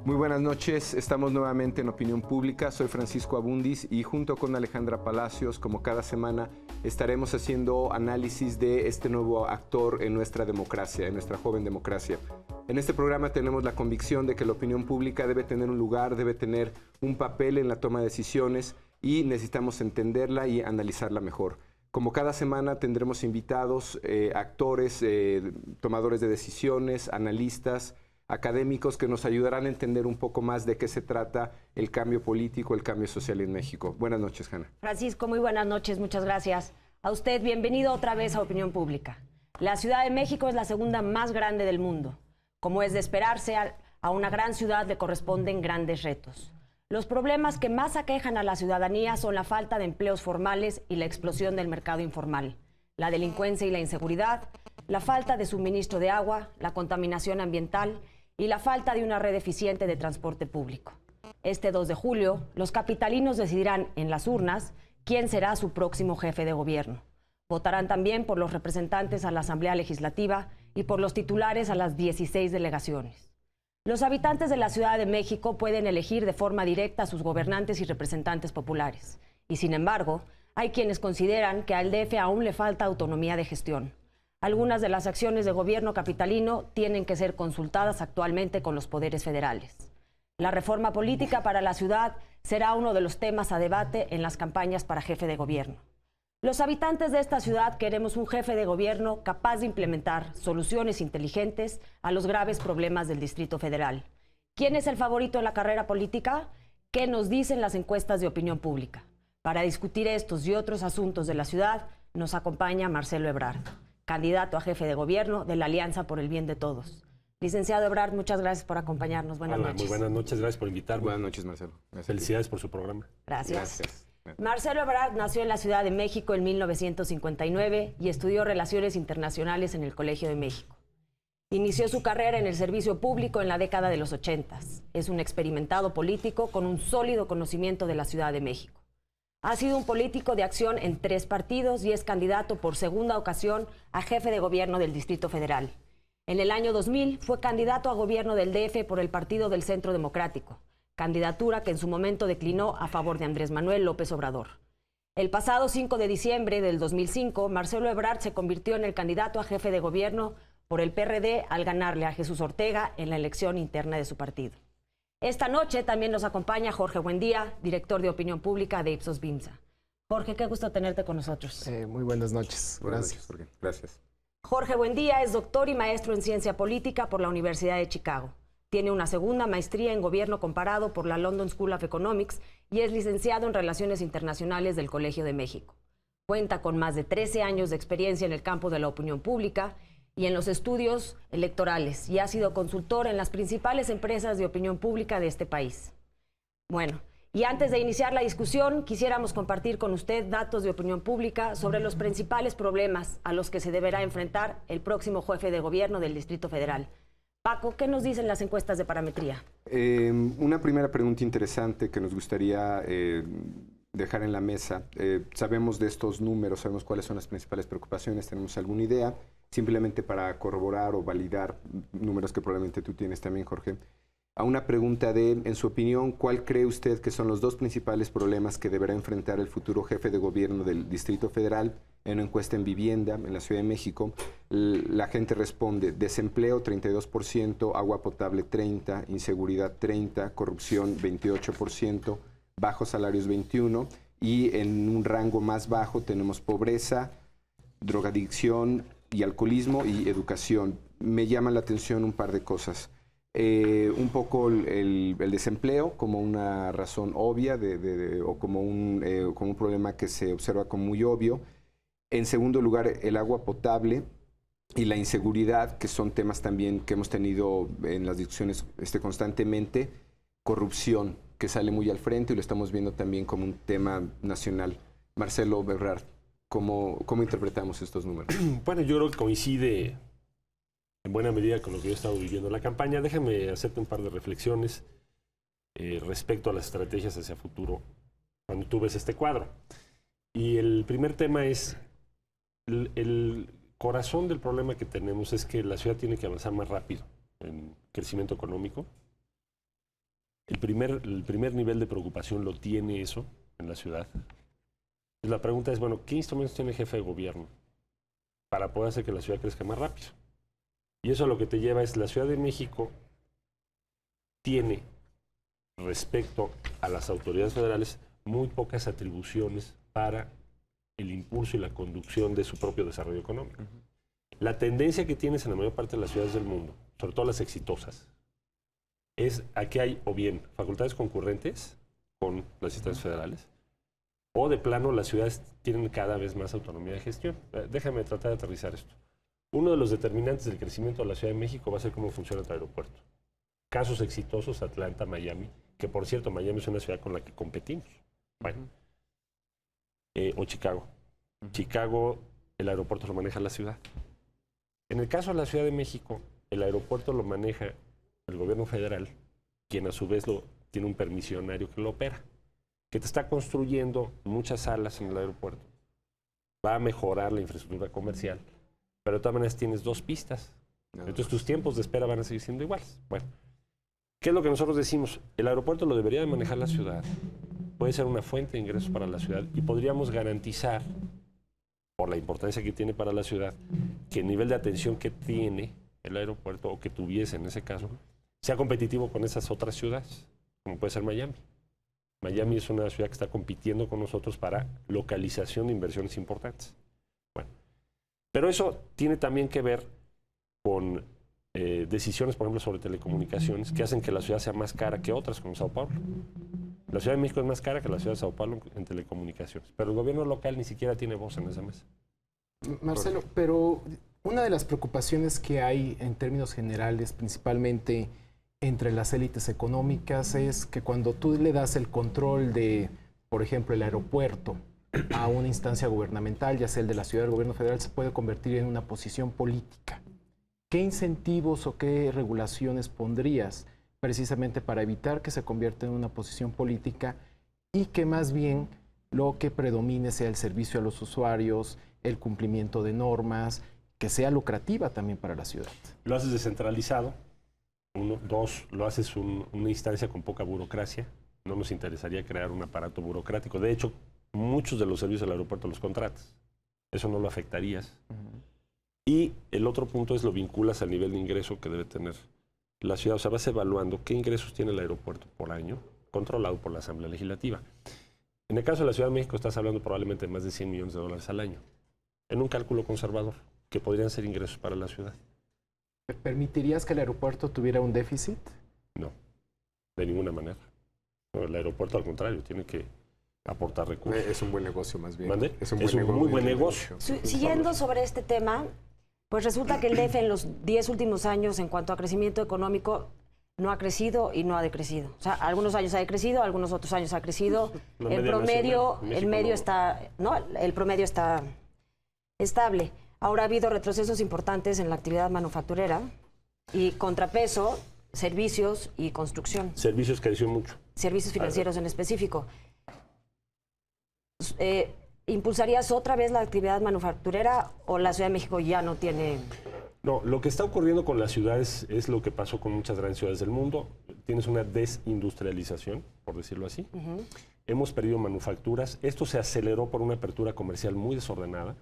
Muy buenas noches, estamos nuevamente en Opinión Pública, soy Francisco Abundis y junto con Alejandra Palacios, como cada semana, estaremos haciendo análisis de este nuevo actor en nuestra democracia, en nuestra joven democracia. En este programa tenemos la convicción de que la opinión pública debe tener un lugar, debe tener un papel en la toma de decisiones y necesitamos entenderla y analizarla mejor. Como cada semana tendremos invitados, actores, tomadores de decisiones, analistas, académicos que nos ayudarán a entender un poco más de qué se trata el cambio político, el cambio social en México. Buenas noches, Hanna. Francisco, muy buenas noches, muchas gracias. A usted, bienvenido otra vez a Opinión Pública. La Ciudad de México es la segunda más grande del mundo. Como es de esperarse, a una gran ciudad le corresponden grandes retos. Los problemas que más aquejan a la ciudadanía son la falta de empleos formales y la explosión del mercado informal, la delincuencia y la inseguridad, la falta de suministro de agua, la contaminación ambiental y la falta de una red eficiente de transporte público. Este 2 de julio, los capitalinos decidirán en las urnas quién será su próximo jefe de gobierno. Votarán también por los representantes a la Asamblea Legislativa y por los titulares a las 16 delegaciones. Los habitantes de la Ciudad de México pueden elegir de forma directa a sus gobernantes y representantes populares. Y sin embargo, hay quienes consideran que al DF aún le falta autonomía de gestión. Algunas de las acciones de gobierno capitalino tienen que ser consultadas actualmente con los poderes federales. La reforma política para la ciudad será uno de los temas a debate en las campañas para jefe de gobierno. Los habitantes de esta ciudad queremos un jefe de gobierno capaz de implementar soluciones inteligentes a los graves problemas del Distrito Federal. ¿Quién es el favorito en la carrera política? ¿Qué nos dicen las encuestas de opinión pública? Para discutir estos y otros asuntos de la ciudad, nos acompaña Marcelo Ebrard, candidato a jefe de gobierno de la Alianza por el Bien de Todos. Licenciado Ebrard, muchas gracias por acompañarnos. Buenas noches. Muy buenas noches, gracias por invitarme. Buenas noches, Marcelo. Gracias. Felicidades por su programa. Gracias. Marcelo Ebrard nació en la Ciudad de México en 1959 y estudió Relaciones Internacionales en el Colegio de México. Inició su carrera en el servicio público en la década de los 80. Es un experimentado político con un sólido conocimiento de la Ciudad de México. Ha sido un político de acción en 3 partidos y es candidato por segunda ocasión a jefe de gobierno del Distrito Federal. En el año 2000 fue candidato a gobierno del DF por el Partido del Centro Democrático, candidatura que en su momento declinó a favor de Andrés Manuel López Obrador. El pasado 5 de diciembre del 2005, Marcelo Ebrard se convirtió en el candidato a jefe de gobierno por el PRD al ganarle a Jesús Ortega en la elección interna de su partido. Esta noche también nos acompaña Jorge Buendía, director de Opinión Pública de Ipsos Bimsa. Jorge, qué gusto tenerte con nosotros. Muy buenas noches. Buenas noches, Jorge. Gracias. Jorge Buendía es doctor y maestro en Ciencia Política por la Universidad de Chicago. Tiene una segunda maestría en Gobierno Comparado por la London School of Economics y es licenciado en Relaciones Internacionales del Colegio de México. Cuenta con más de 13 años de experiencia en el campo de la opinión pública y en los estudios electorales y ha sido consultor en las principales empresas de opinión pública de este país. Bueno, y antes de iniciar la discusión, quisiéramos compartir con usted datos de opinión pública sobre los principales problemas a los que se deberá enfrentar el próximo jefe de gobierno del Distrito Federal. Paco, ¿qué nos dicen las encuestas de parametría? Una primera pregunta interesante que nos gustaría dejar en la mesa. Sabemos de estos números, sabemos cuáles son las principales preocupaciones, tenemos alguna idea, simplemente para corroborar o validar números que probablemente tú tienes también, Jorge. A una pregunta de, en su opinión, ¿cuál cree usted que son los 2 principales problemas que deberá enfrentar el futuro jefe de gobierno del Distrito Federal? En una encuesta en vivienda en la Ciudad de México, la gente responde desempleo 32%, agua potable 30%, inseguridad 30%, corrupción 28%, bajos salarios 21% y en un rango más bajo tenemos pobreza, drogadicción y alcoholismo y educación. Me llama la atención un par de cosas. Un poco el desempleo como una razón obvia o como un problema que se observa como muy obvio. En segundo lugar, el agua potable y la inseguridad, que son temas también que hemos tenido en las discusiones constantemente. Corrupción, que sale muy al frente y lo estamos viendo también como un tema nacional. Marcelo Ebrard, ¿cómo interpretamos estos números? Bueno, yo creo que coincide en buena medida con lo que yo he estado viviendo en la campaña. Déjame hacerte un par de reflexiones respecto a las estrategias hacia futuro cuando tú ves este cuadro. Y el primer tema es, el corazón del problema que tenemos es que la ciudad tiene que avanzar más rápido en crecimiento económico. el primer nivel de preocupación lo tiene eso en la ciudad. Y la pregunta es, bueno, ¿qué instrumentos tiene el jefe de gobierno para poder hacer que la ciudad crezca más rápido? Y eso a lo que te lleva es, la Ciudad de México tiene, respecto a las autoridades federales, muy pocas atribuciones para el impulso y la conducción de su propio desarrollo económico. La tendencia que tienes en la mayor parte de las ciudades del mundo, sobre todo las exitosas, es a que hay o bien facultades concurrentes con las instancias federales, o de plano las ciudades tienen cada vez más autonomía de gestión. Déjame tratar de aterrizar esto. Uno de los determinantes del crecimiento de la Ciudad de México va a ser cómo funciona el aeropuerto. Casos exitosos, Atlanta, Miami, que por cierto, Miami es una ciudad con la que competimos. Bueno. O Chicago. Chicago, el aeropuerto lo maneja la ciudad. En el caso de la Ciudad de México, el aeropuerto lo maneja el gobierno federal, quien a su vez tiene un permisionario que lo opera, que te está construyendo muchas salas en el aeropuerto. Va a mejorar la infraestructura comercial, pero de todas maneras tienes 2 pistas. Entonces tus tiempos de espera van a seguir siendo iguales. Bueno, ¿qué es lo que nosotros decimos? El aeropuerto lo debería de manejar la ciudad. Puede ser una fuente de ingresos para la ciudad y podríamos garantizar, por la importancia que tiene para la ciudad, que el nivel de atención que tiene el aeropuerto, o que tuviese en ese caso, sea competitivo con esas otras ciudades, como puede ser Miami. Miami es una ciudad que está compitiendo con nosotros para localización de inversiones importantes. Bueno, pero eso tiene también que ver con decisiones, por ejemplo, sobre telecomunicaciones, que hacen que la ciudad sea más cara que otras, como Sao Paulo. La Ciudad de México es más cara que la ciudad de Sao Paulo en telecomunicaciones, pero el gobierno local ni siquiera tiene voz en esa mesa. Marcelo, pero una de las preocupaciones que hay en términos generales, principalmente entre las élites económicas, es que cuando tú le das el control de, por ejemplo, el aeropuerto a una instancia gubernamental, ya sea el de la ciudad o el gobierno federal, se puede convertir en una posición política. ¿Qué incentivos o qué regulaciones pondrías precisamente para evitar que se convierta en una posición política y que más bien lo que predomine sea el servicio a los usuarios, el cumplimiento de normas, que sea lucrativa también para la ciudad? Lo haces descentralizado. 1, 2, lo haces una instancia con poca burocracia. No nos interesaría crear un aparato burocrático. De hecho, muchos de los servicios del aeropuerto los contratas. Eso no lo afectarías. Y el otro punto es lo vinculas al nivel de ingreso que debe tener la ciudad. O sea, vas evaluando qué ingresos tiene el aeropuerto por año, controlado por la Asamblea Legislativa. En el caso de la Ciudad de México estás hablando probablemente de más de $100 millones al año, en un cálculo conservador, que podrían ser ingresos para la ciudad. ¿Permitirías que el aeropuerto tuviera un déficit? No, de ninguna manera. No, el aeropuerto, al contrario, tiene que aportar recursos. Es un buen negocio, más bien. ¿Mande? Es un muy buen negocio. Siguiendo sobre este tema, pues resulta que el DF en los 10 últimos años, en cuanto a crecimiento económico, no ha crecido y no ha decrecido. O sea, algunos años ha decrecido, algunos otros años ha crecido. El promedio, el promedio está estable. Ahora ha habido retrocesos importantes en la actividad manufacturera y contrapeso, servicios y construcción. Servicios creció mucho. Servicios financieros en específico. ¿Impulsarías otra vez la actividad manufacturera o la Ciudad de México ya no tiene...? No, lo que está ocurriendo con las ciudades es lo que pasó con muchas grandes ciudades del mundo. Tienes una desindustrialización, por decirlo así. Hemos perdido manufacturas. Esto se aceleró por una apertura comercial muy desordenada.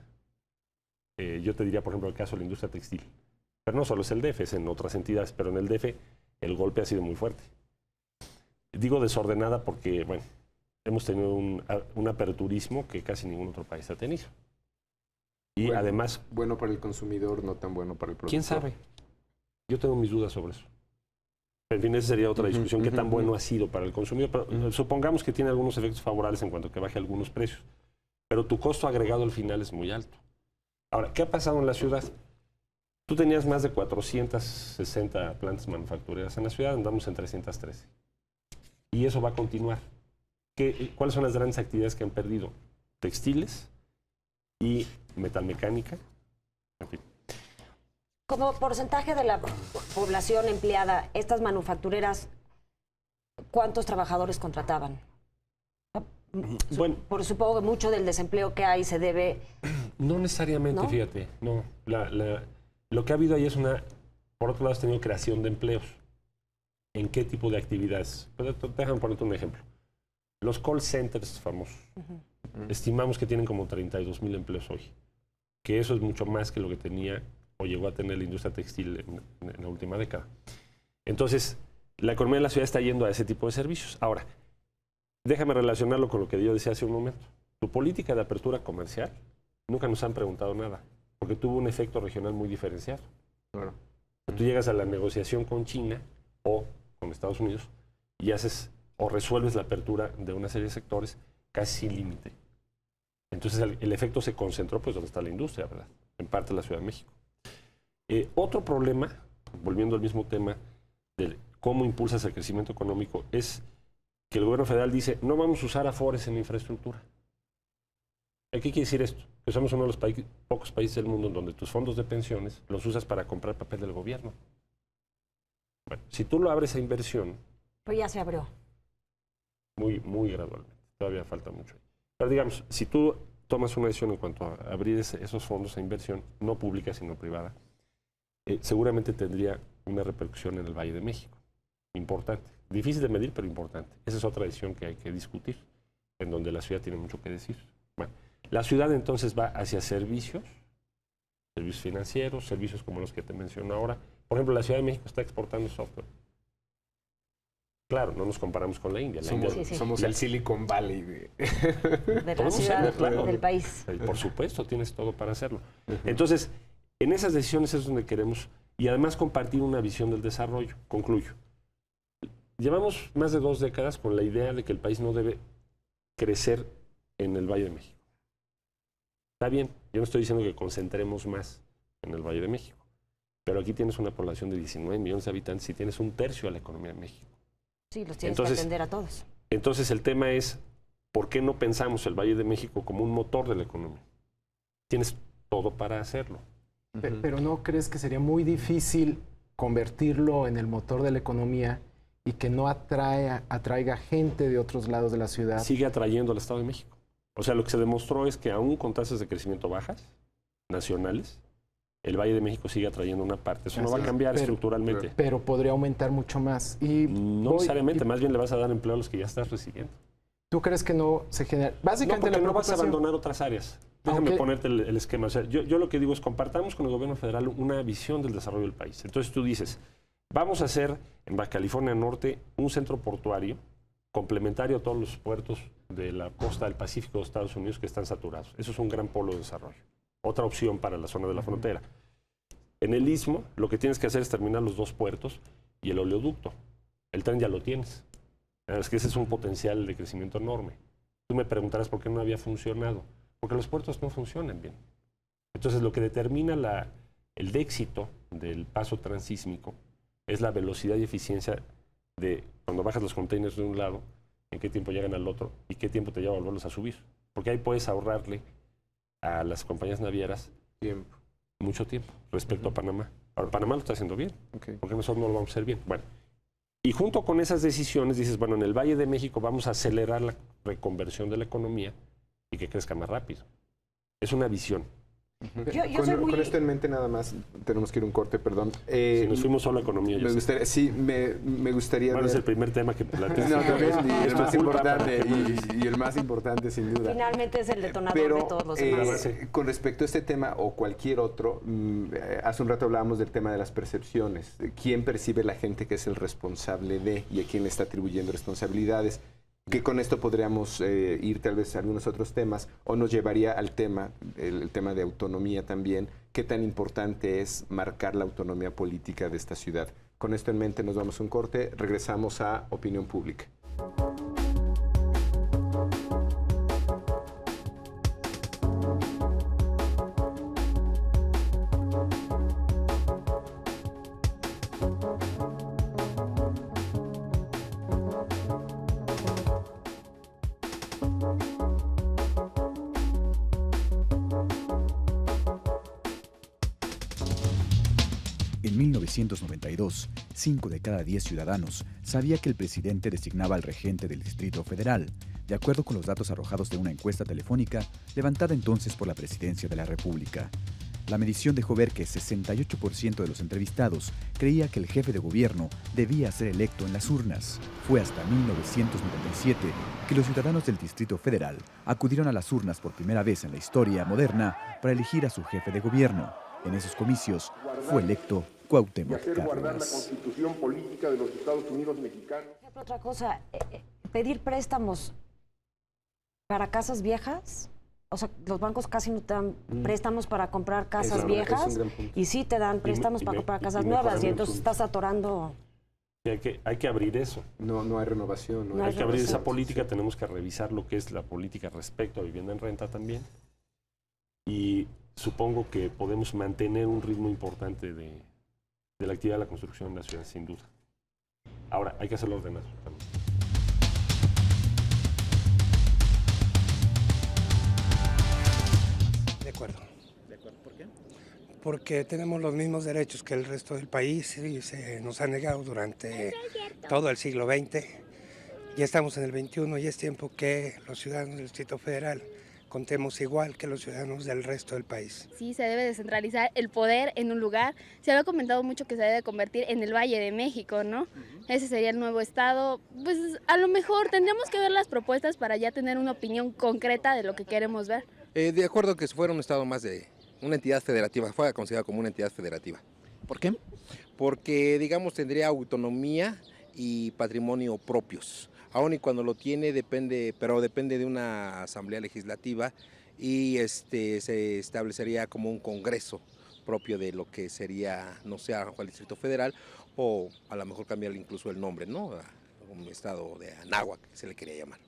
Yo te diría, por ejemplo, el caso de la industria textil. Pero no solo es el DF, es en otras entidades, pero en el DF el golpe ha sido muy fuerte. Digo desordenada porque, bueno, hemos tenido un aperturismo que casi ningún otro país ha tenido. Y bueno, además... Bueno para el consumidor, no tan bueno para el productor. ¿Quién sabe? Yo tengo mis dudas sobre eso. En fin, esa sería otra discusión. ¿Qué tan bueno ha sido para el consumidor? Pero, supongamos que tiene algunos efectos favorables en cuanto a que baje algunos precios. Pero tu costo agregado al final es muy alto. Ahora, ¿qué ha pasado en la ciudad? Tú tenías más de 460 plantas manufactureras en la ciudad, andamos en 313. Y eso va a continuar. ¿Cuáles son las grandes actividades que han perdido? Textiles y metalmecánica. En fin. Como porcentaje de la población empleada, estas manufactureras, ¿cuántos trabajadores contrataban? Bueno, Supongo que mucho del desempleo que hay se debe... No necesariamente, ¿no? Fíjate. No, lo que ha habido ahí es por otro lado, has tenido creación de empleos. en qué tipo de actividades. Pues, déjame ponerte un ejemplo. Los call centers famosos. Estimamos que tienen como 32,000 empleos hoy. Que eso es mucho más que lo que tenía o llegó a tener la industria textil en la última década. Entonces, la economía de la ciudad está yendo a ese tipo de servicios. Ahora, déjame relacionarlo con lo que yo decía hace un momento. Tu política de apertura comercial, nunca nos han preguntado nada, porque tuvo un efecto regional muy diferenciado. Claro. Tú llegas a la negociación con China o con Estados Unidos y haces o resuelves la apertura de una serie de sectores casi sin límite. Entonces el efecto se concentró pues donde está la industria, ¿verdad? En parte de la Ciudad de México. Otro problema, volviendo al mismo tema de cómo impulsas el crecimiento económico, es que el gobierno federal dice, no vamos a usar afores en la infraestructura. ¿Qué quiere decir esto? Que somos uno de los pocos países del mundo en donde tus fondos de pensiones los usas para comprar papel del gobierno. Bueno, si tú lo abres a inversión... Pues ya se abrió. Muy gradualmente. Todavía falta mucho. Pero digamos, si tú tomas una decisión en cuanto a abrir esos fondos a inversión, no pública sino privada, seguramente tendría una repercusión en el Valle de México. Importante. Difícil de medir, pero importante. Esa es otra decisión que hay que discutir, en donde la ciudad tiene mucho que decir. Bueno, la ciudad entonces va hacia servicios financieros, servicios como los que te menciono ahora. Por ejemplo, la Ciudad de México está exportando software. Claro, no nos comparamos con la India. Somos el Silicon Valley de la ciudad, claro, del país. Por supuesto, tienes todo para hacerlo. Entonces, en esas decisiones es donde queremos, y además compartir una visión del desarrollo. Concluyo. Llevamos más de 2 décadas con la idea de que el país no debe crecer en el Valle de México. Está bien, yo no estoy diciendo que concentremos más en el Valle de México, pero aquí tienes una población de 19 millones de habitantes y tienes 1/3 de la economía de México. Sí, los tienes que atender a todos. Entonces el tema es, ¿por qué no pensamos el Valle de México como un motor de la economía? Tienes todo para hacerlo. Pero ¿no crees que sería muy difícil convertirlo en el motor de la economía y que no atraiga gente de otros lados de la ciudad? Sigue atrayendo al Estado de México. O sea, lo que se demostró es que aún con tasas de crecimiento bajas, nacionales, el Valle de México sigue atrayendo una parte. Eso no va a cambiar estructuralmente. Pero podría aumentar mucho más. Y no necesariamente, más bien le vas a dar empleo a los que ya estás recibiendo. ¿Tú crees que no se genera? Básicamente no vas a abandonar otras áreas. Déjame ponerte el esquema. O sea, yo lo que digo es, compartamos con el gobierno federal una visión del desarrollo del país. Entonces tú dices, vamos a hacer en Baja California Norte un centro portuario complementario a todos los puertos de la costa del Pacífico de Estados Unidos que están saturados. Eso es un gran polo de desarrollo. Otra opción para la zona de la frontera. En el Istmo, lo que tienes que hacer es terminar los 2 puertos y el oleoducto. El tren ya lo tienes. Es que ese es un potencial de crecimiento enorme. Tú me preguntarás por qué no había funcionado. Porque los puertos no funcionan bien. Entonces, lo que determina el éxito del paso transísmico es la velocidad y eficiencia de cuando bajas los containers de un lado, en qué tiempo llegan al otro y qué tiempo te lleva a volverlos a subir. Porque ahí puedes ahorrarle a las compañías navieras mucho tiempo respecto a Panamá. Ahora, Panamá lo está haciendo bien, porque nosotros no lo vamos a hacer bien. Bueno, y junto con esas decisiones dices, bueno, en el Valle de México vamos a acelerar la reconversión de la economía y que crezca más rápido. Es una visión. Con esto en mente nada más, tenemos que ir a un corte, perdón. Si nos fuimos solo a economía. Me gustaría Bueno, es el primer tema que planteas. y el más importante, y el más importante sin duda. Finalmente es el detonador de todos los demás. Con respecto a este tema o cualquier otro, hace un rato hablábamos del tema de las percepciones. ¿Quién percibe la gente que es el responsable de y a quién le está atribuyendo responsabilidades? Que con esto podríamos ir tal vez a algunos otros temas o nos llevaría al tema, el tema de autonomía también. ¿Qué tan importante es marcar la autonomía política de esta ciudad? Con esto en mente nos vamos a un corte, regresamos a Opinión Pública. En 1992, 5 de cada 10 ciudadanos sabía que el presidente designaba al regente del Distrito Federal, de acuerdo con los datos arrojados de una encuesta telefónica levantada entonces por la Presidencia de la República. La medición dejó ver que 68% de los entrevistados creía que el jefe de gobierno debía ser electo en las urnas. Fue hasta 1997 que los ciudadanos del Distrito Federal acudieron a las urnas por primera vez en la historia moderna para elegir a su jefe de gobierno. En esos comicios fue electo Cuauhtémoc guardar la Cárdenas. Constitución política de los Estados Unidos mexicanos. Otra cosa, pedir préstamos para casas viejas. O sea, los bancos casi no te dan préstamos para comprar casas viejas es un gran punto. y sí te dan préstamos para comprar casas nuevas y entonces estás atorando. Hay que abrir eso. No hay renovación. No Hay que abrir esa renovación. política, tenemos que revisar lo que es la política respecto a vivienda en renta también. Y supongo que podemos mantener un ritmo importante de la actividad de la construcción en la ciudad, sin duda. Ahora, hay que hacerlo ordenado también. De acuerdo. ¿Por qué? Porque tenemos los mismos derechos que el resto del país y se nos ha negado durante todo el siglo XX. Ya estamos en el XXI y es tiempo que los ciudadanos del Distrito Federal contemos igual que los ciudadanos del resto del país. Sí, se debe descentralizar el poder en un lugar. Se había comentado mucho que se debe convertir en el Valle de México, ¿no? Ese sería el nuevo estado. Pues a lo mejor tendríamos que ver las propuestas para ya tener una opinión concreta de lo que queremos ver. De acuerdo que fuera un estado más de una entidad federativa, fuera considerado como una entidad federativa. ¿Por qué? Porque, digamos, tendría autonomía y patrimonio propios. Aún y cuando lo tiene, depende de una asamblea legislativa y se establecería como un congreso propio de lo que sería, no sé, el Distrito Federal, o a lo mejor cambiar incluso el nombre, ¿no? A un estado de Anáhuac, que se le quería llamar.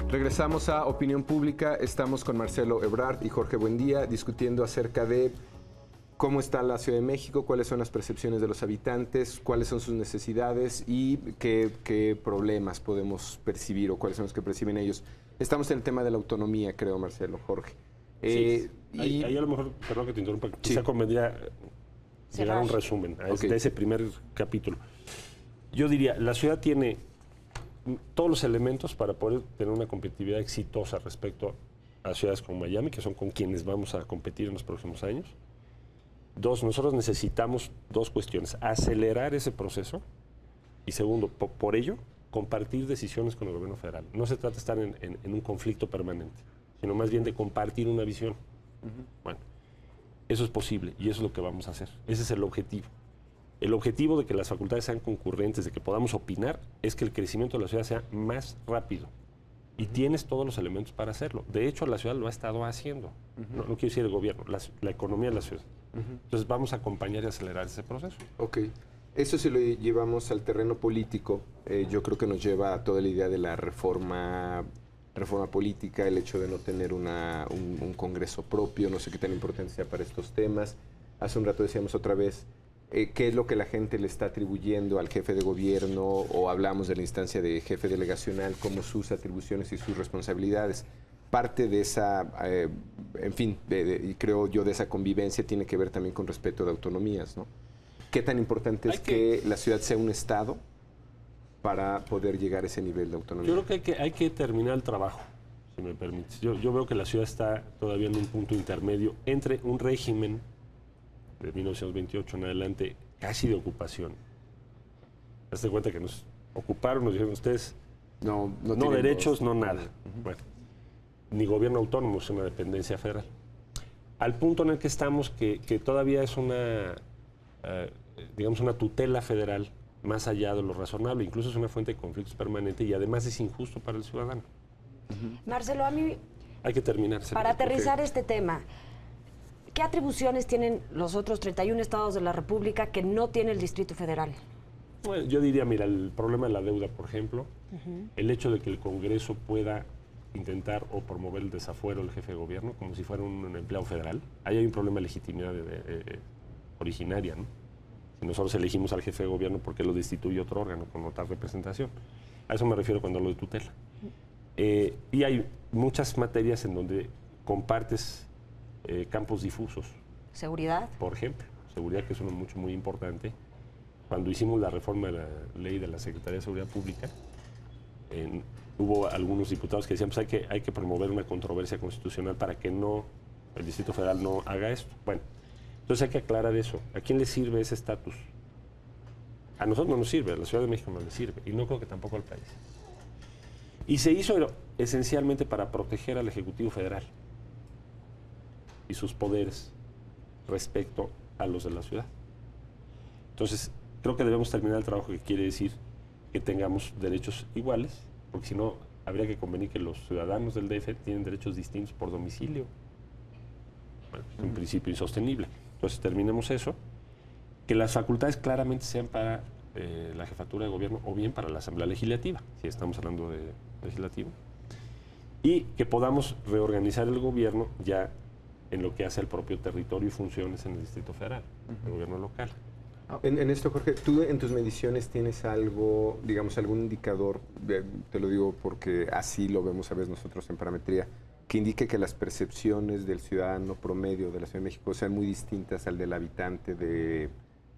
Regresamos a Opinión Pública. Estamos con Marcelo Ebrard y Jorge Buendía discutiendo acerca de cómo está la Ciudad de México, cuáles son las percepciones de los habitantes, cuáles son sus necesidades y qué problemas podemos percibir o cuáles son los que perciben ellos. Estamos en el tema de la autonomía, creo, Marcelo, Jorge. Sí, ahí a lo mejor, perdón que te interrumpa, quizá convendría llegar a un resumen de ese primer capítulo. Yo diría, la ciudad tiene todos los elementos para poder tener una competitividad exitosa respecto a ciudades como Miami, que son con quienes vamos a competir en los próximos años. Dos, nosotros necesitamos dos cuestiones: acelerar ese proceso y segundo, por ello, compartir decisiones con el gobierno federal. No se trata de estar en un conflicto permanente, sino más bien de compartir una visión. Bueno, eso es posible y eso es lo que vamos a hacer. Ese es el objetivo. El objetivo de que las facultades sean concurrentes, de que podamos opinar, es que el crecimiento de la ciudad sea más rápido. Y tienes todos los elementos para hacerlo. De hecho, la ciudad lo ha estado haciendo. No quiero decir el gobierno, la economía de la ciudad. Entonces vamos a acompañar y acelerar ese proceso. Ok. Eso si lo llevamos al terreno político, yo creo que nos lleva a toda la idea de la reforma política, el hecho de no tener un congreso propio, no sé qué tan importante sea para estos temas. Hace un rato decíamos otra vez, ¿qué es lo que la gente le está atribuyendo al jefe de gobierno? O hablamos de la instancia de jefe delegacional, como sus atribuciones y sus responsabilidades. Parte de esa, en fin, y creo yo de esa convivencia tiene que ver también con respeto de autonomías, ¿no? ¿Qué tan importante es que la ciudad sea un estado para poder llegar a ese nivel de autonomía? Yo creo que hay que terminar el trabajo, si me permites. Yo veo que la ciudad está todavía en un punto intermedio entre un régimen de 1928 en adelante, casi de ocupación. Hazte cuenta que nos ocuparon, nos dijeron ustedes, no derechos, no nada. Bueno, ni gobierno autónomo, es una dependencia federal. Al punto en el que estamos, que todavía es una, digamos, una tutela federal más allá de lo razonable, incluso es una fuente de conflictos permanente y además es injusto para el ciudadano. Marcelo, a mí, hay que terminar. Para aterrizar este tema, ¿qué atribuciones tienen los otros 31 estados de la República que no tiene el Distrito Federal? Bueno, yo diría, mira, el problema de la deuda, por ejemplo, el hecho de que el Congreso pueda intentar o promover el desafuero del jefe de gobierno como si fuera un empleado federal. Ahí hay un problema de legitimidad originaria, ¿no? Si nosotros elegimos al jefe de gobierno, ¿por qué lo destituye otro órgano con otra representación? A eso me refiero cuando hablo de tutela. Y hay muchas materias en donde compartes campos difusos. ¿Seguridad? Por ejemplo, seguridad, que es uno muy importante. cuando hicimos la reforma de la ley de la Secretaría de Seguridad Pública, hubo algunos diputados que decían, pues hay que promover una controversia constitucional para que el Distrito Federal no haga esto. Bueno, entonces hay que aclarar eso. ¿A quién le sirve ese estatus? A nosotros no nos sirve, a la Ciudad de México no le sirve, y no creo que tampoco al país. Y se hizo esencialmente para proteger al Ejecutivo Federal y sus poderes respecto a los de la ciudad. Entonces, creo que debemos terminar el trabajo, que quiere decir que tengamos derechos iguales, porque si no, habría que convenir que los ciudadanos del DF tienen derechos distintos por domicilio. Bueno, es un principio insostenible. Entonces, terminemos eso. Que las facultades claramente sean para la jefatura de gobierno o bien para la Asamblea Legislativa, si estamos hablando de legislativo. Y que podamos reorganizar el gobierno ya en lo que hace el propio territorio y funciones en el Distrito Federal, el gobierno local. En esto, Jorge, ¿tú en tus mediciones tienes algo, digamos, algún indicador, te lo digo porque así lo vemos a veces nosotros en parametría, que indique que las percepciones del ciudadano promedio de la Ciudad de México sean muy distintas al del habitante de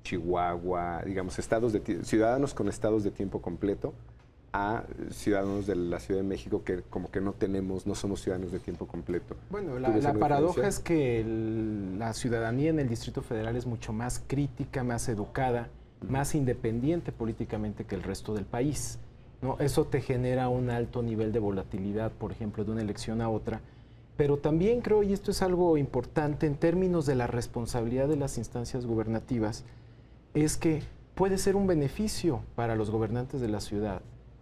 Chihuahua, digamos, ciudadanos con estados de tiempo completo a ciudadanos de la Ciudad de México que como que no somos ciudadanos de tiempo completo? Bueno, la paradoja es que la ciudadanía en el Distrito Federal es mucho más crítica, más educada, más independiente políticamente que el resto del país, ¿no? Eso te genera un alto nivel de volatilidad, por ejemplo, de una elección a otra. Pero también creo, y esto es algo importante en términos de la responsabilidad de las instancias gubernativas, es que puede ser un beneficio para los gobernantes de la ciudad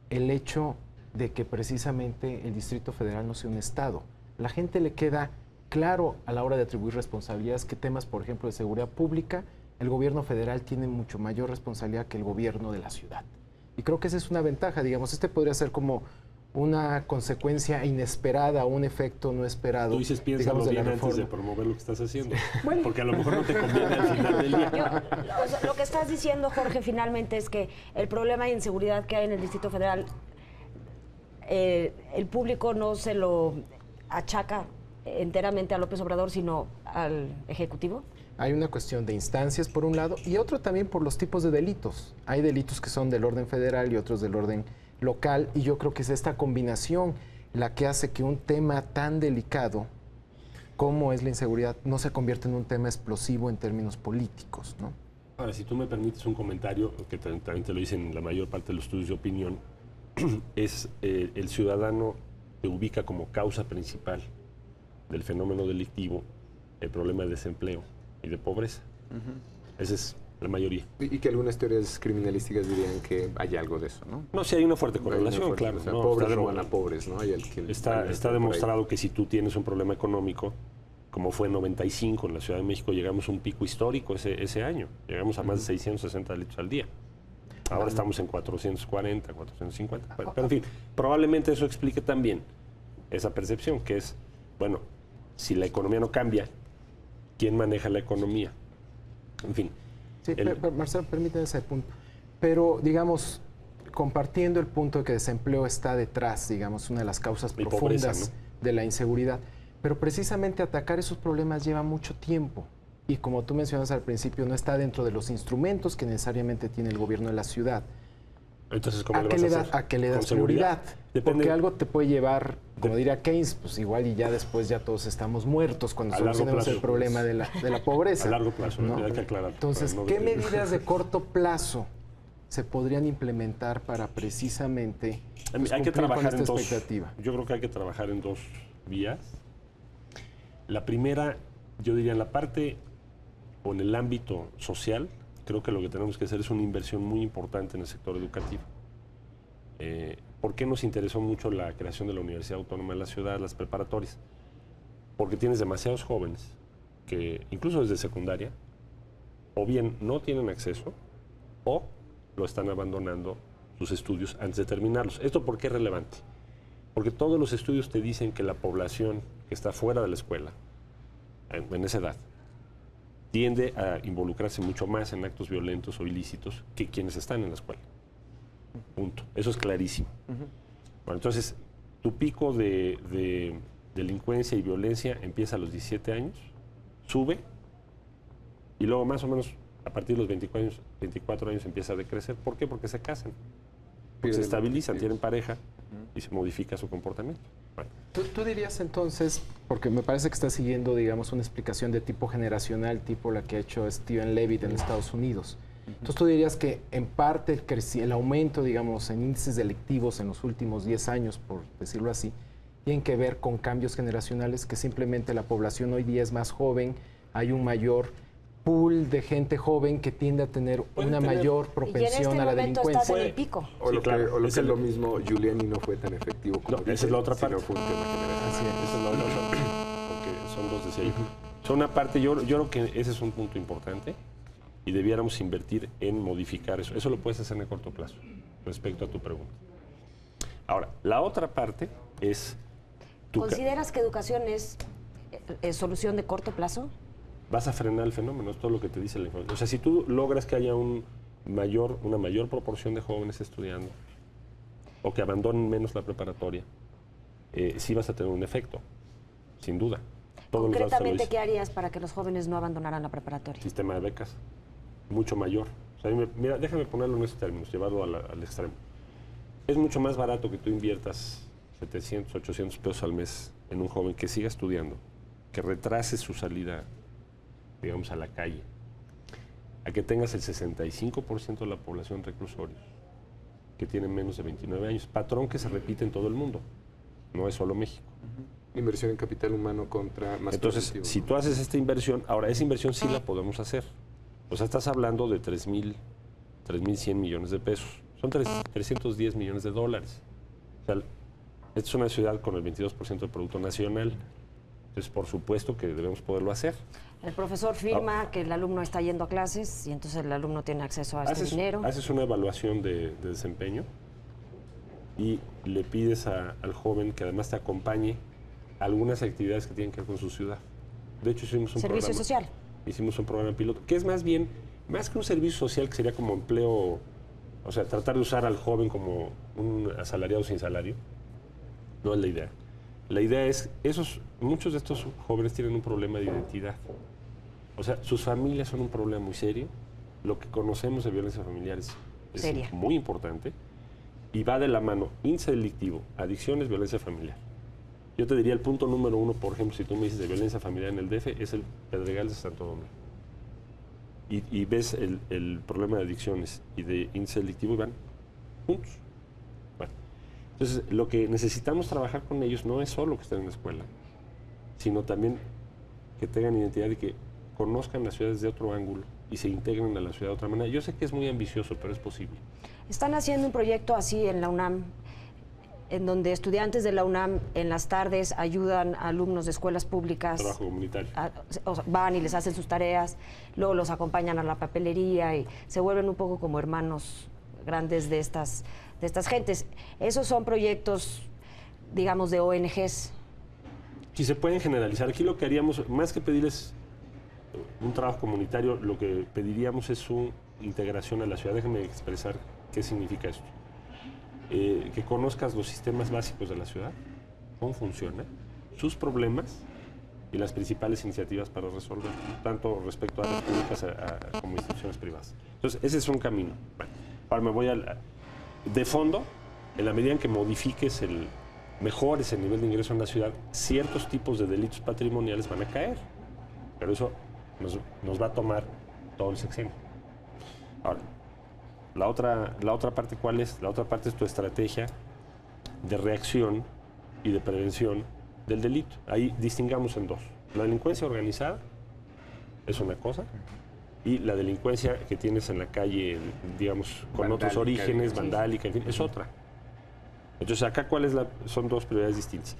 el hecho de que precisamente el Distrito Federal no sea un estado. La gente le queda claro a la hora de atribuir responsabilidades que temas, por ejemplo, de seguridad pública, el gobierno federal tiene mucho mayor responsabilidad que el gobierno de la ciudad. Y creo que esa es una ventaja, digamos, podría ser como una consecuencia inesperada o un efecto no esperado. Tú dices, piénsalo digamos, bien antes de promover lo que estás haciendo, porque a lo mejor no te conviene al final del día. Lo que estás diciendo, Jorge, finalmente es que el problema de inseguridad que hay en el Distrito Federal, el público no se lo achaca enteramente a López Obrador, sino al Ejecutivo. Hay una cuestión de instancias, por un lado, y otro también por los tipos de delitos. Hay delitos que son del orden federal y otros del orden local, y yo creo que es esta combinación la que hace que un tema tan delicado como es la inseguridad no se convierta en un tema explosivo en términos políticos, ¿no? Ahora, si tú me permites un comentario, que también te lo dicen en la mayor parte de los estudios de opinión, es el ciudadano que ubica como causa principal del fenómeno delictivo el problema de desempleo y de pobreza. Esa es la mayoría. Y que algunas teorías criminalísticas dirían que hay algo de eso, ¿no? No, sí hay una fuerte correlación, claro. O sea, no, pobres roban a pobres, ¿no? Está demostrado que si tú tienes un problema económico, como fue en 95 en la Ciudad de México, llegamos a un pico histórico ese año. Llegamos a más de 660 delitos al día. Ahora estamos en 440, 450. Pero en fin, probablemente eso explique también esa percepción, que es, bueno, si la economía no cambia, ¿quién maneja la economía? En fin. Sí, Marcelo, permíteme ese punto. Pero, digamos, compartiendo el punto de que desempleo está detrás, digamos, una de las causas profundas pobreza, ¿no?, de la inseguridad, pero precisamente atacar esos problemas lleva mucho tiempo. Y como tú mencionas al principio, no está dentro de los instrumentos que necesariamente tiene el gobierno de la ciudad. Entonces, ¿cómo le vas a hacer? ¿A qué le das prioridad? Porque algo te puede llevar, como diría Keynes, pues igual y ya después ya todos estamos muertos cuando solucionemos el problema de la pobreza. A largo plazo, ¿no? Hay que aclarar. Entonces, ¿qué medidas de corto plazo se podrían implementar para precisamente hay que trabajar con esta expectativa? Yo creo que hay que trabajar en dos vías. La primera, yo diría en la parte o en el ámbito social, creo que lo que tenemos que hacer es una inversión muy importante en el sector educativo. ¿Por qué nos interesó mucho la creación de la Universidad Autónoma de la Ciudad, las preparatorias? Porque tienes demasiados jóvenes que, incluso desde secundaria, o bien no tienen acceso o lo están abandonando sus estudios antes de terminarlos. ¿Esto por qué es relevante? Porque todos los estudios te dicen que la población que está fuera de la escuela, en esa edad, tiende a involucrarse mucho más en actos violentos o ilícitos que quienes están en la escuela. Punto. Eso es clarísimo. Bueno, entonces, tu pico de delincuencia y violencia empieza a los 17 años, sube, y luego más o menos A partir de los 24 años empieza a decrecer. ¿Por qué? Porque se casan. Porque se estabilizan, tienen pareja y se modifica su comportamiento. Bueno. ¿Tú dirías entonces, porque me parece que estás siguiendo, digamos, una explicación de tipo generacional, tipo la que ha hecho Steven Levitt en Estados Unidos? Entonces, ¿tú dirías que en parte el aumento, digamos, en índices delictivos en los últimos 10 años, por decirlo así, tienen que ver con cambios generacionales, que simplemente la población hoy día es más joven, hay un mayor pool de gente joven que tiende a tener una mayor propensión a la delincuencia? Estás en el pico. O lo que es lo mismo, Giuliani no fue tan efectivo como esa es la otra parte. No fue un tema generacional. Esa es la otra parte. Porque son dos de 6. Son una parte, yo creo que ese es un punto importante y debiéramos invertir en modificar eso. Eso lo puedes hacer en el corto plazo, respecto a tu pregunta. Ahora, la otra parte es... ¿Consideras que educación es solución de corto plazo? Vas a frenar el fenómeno, es todo lo que te dice la información. O sea, si tú logras que haya una mayor proporción de jóvenes estudiando o que abandonen menos la preparatoria, sí vas a tener un efecto, sin duda. Concretamente, ¿qué harías para que los jóvenes no abandonaran la preparatoria? Sistema de becas, mucho mayor. O sea, mira, déjame ponerlo en estos términos, llevarlo al extremo. Es mucho más barato que tú inviertas 700, 800 pesos al mes en un joven que siga estudiando, que retrase su salida, digamos, a la calle, a que tengas el 65% de la población reclusorios, que tienen menos de 29 años. Patrón que se repite en todo el mundo, no es solo México. Inversión en capital humano contra más Entonces, productivo. si tú haces esta inversión, ahora esa inversión sí la podemos hacer. O sea, estás hablando de 3.100 millones de pesos. Son 310 millones de dólares. O sea, esta es una ciudad con el 22% del Producto Nacional. Entonces, por supuesto que debemos poderlo hacer. El profesor firma que el alumno está yendo a clases y entonces el alumno tiene acceso a este dinero. Haces una evaluación de desempeño y le pides al joven que además te acompañe a algunas actividades que tienen que ver con su ciudad. De hecho, hicimos un servicio social. Hicimos un programa piloto, que es más bien, más que un servicio social, que sería como empleo, o sea, tratar de usar al joven como un asalariado sin salario. No es la idea. La idea es, muchos de estos jóvenes tienen un problema de identidad. O sea, sus familias son un problema muy serio. Lo que conocemos de violencia familiar es muy importante. Y va de la mano índice delictivo, adicciones, violencia familiar. Yo te diría el punto número 1, por ejemplo, si tú me dices de violencia familiar en el DF, es el Pedregal de Santo Domingo. Y ves el problema de adicciones y de índice delictivo y van juntos. Bueno, entonces, lo que necesitamos trabajar con ellos no es solo que estén en la escuela, sino también que tengan identidad y que conozcan las ciudades de otro ángulo y se integren a la ciudad de otra manera. Yo sé que es muy ambicioso, pero es posible. Están haciendo un proyecto así en la UNAM, en donde estudiantes de la UNAM en las tardes ayudan a alumnos de escuelas públicas. Trabajo comunitario. Van y les hacen sus tareas, luego los acompañan a la papelería y se vuelven un poco como hermanos grandes de estas gentes. Esos son proyectos, digamos, de ONGs. Si se pueden generalizar, aquí lo que haríamos, más que pedirles un trabajo comunitario, lo que pediríamos es su integración a la ciudad. Déjenme expresar qué significa esto. Que conozcas los sistemas básicos de la ciudad, cómo funciona, sus problemas y las principales iniciativas para resolver, tanto respecto a áreas públicas como instituciones privadas. Entonces, ese es un camino. Bueno, ahora me voy de fondo, en la medida en que mejores el nivel de ingreso en la ciudad, ciertos tipos de delitos patrimoniales van a caer, pero eso nos va a tomar todo el sexenio. Ahora, la otra parte, ¿cuál es? La otra parte es tu estrategia de reacción y de prevención del delito. Ahí distingamos en dos. La delincuencia organizada es una cosa y la delincuencia que tienes en la calle, digamos, con otros orígenes, vandálica, en fin, es otra. Entonces, acá, son dos prioridades distintas.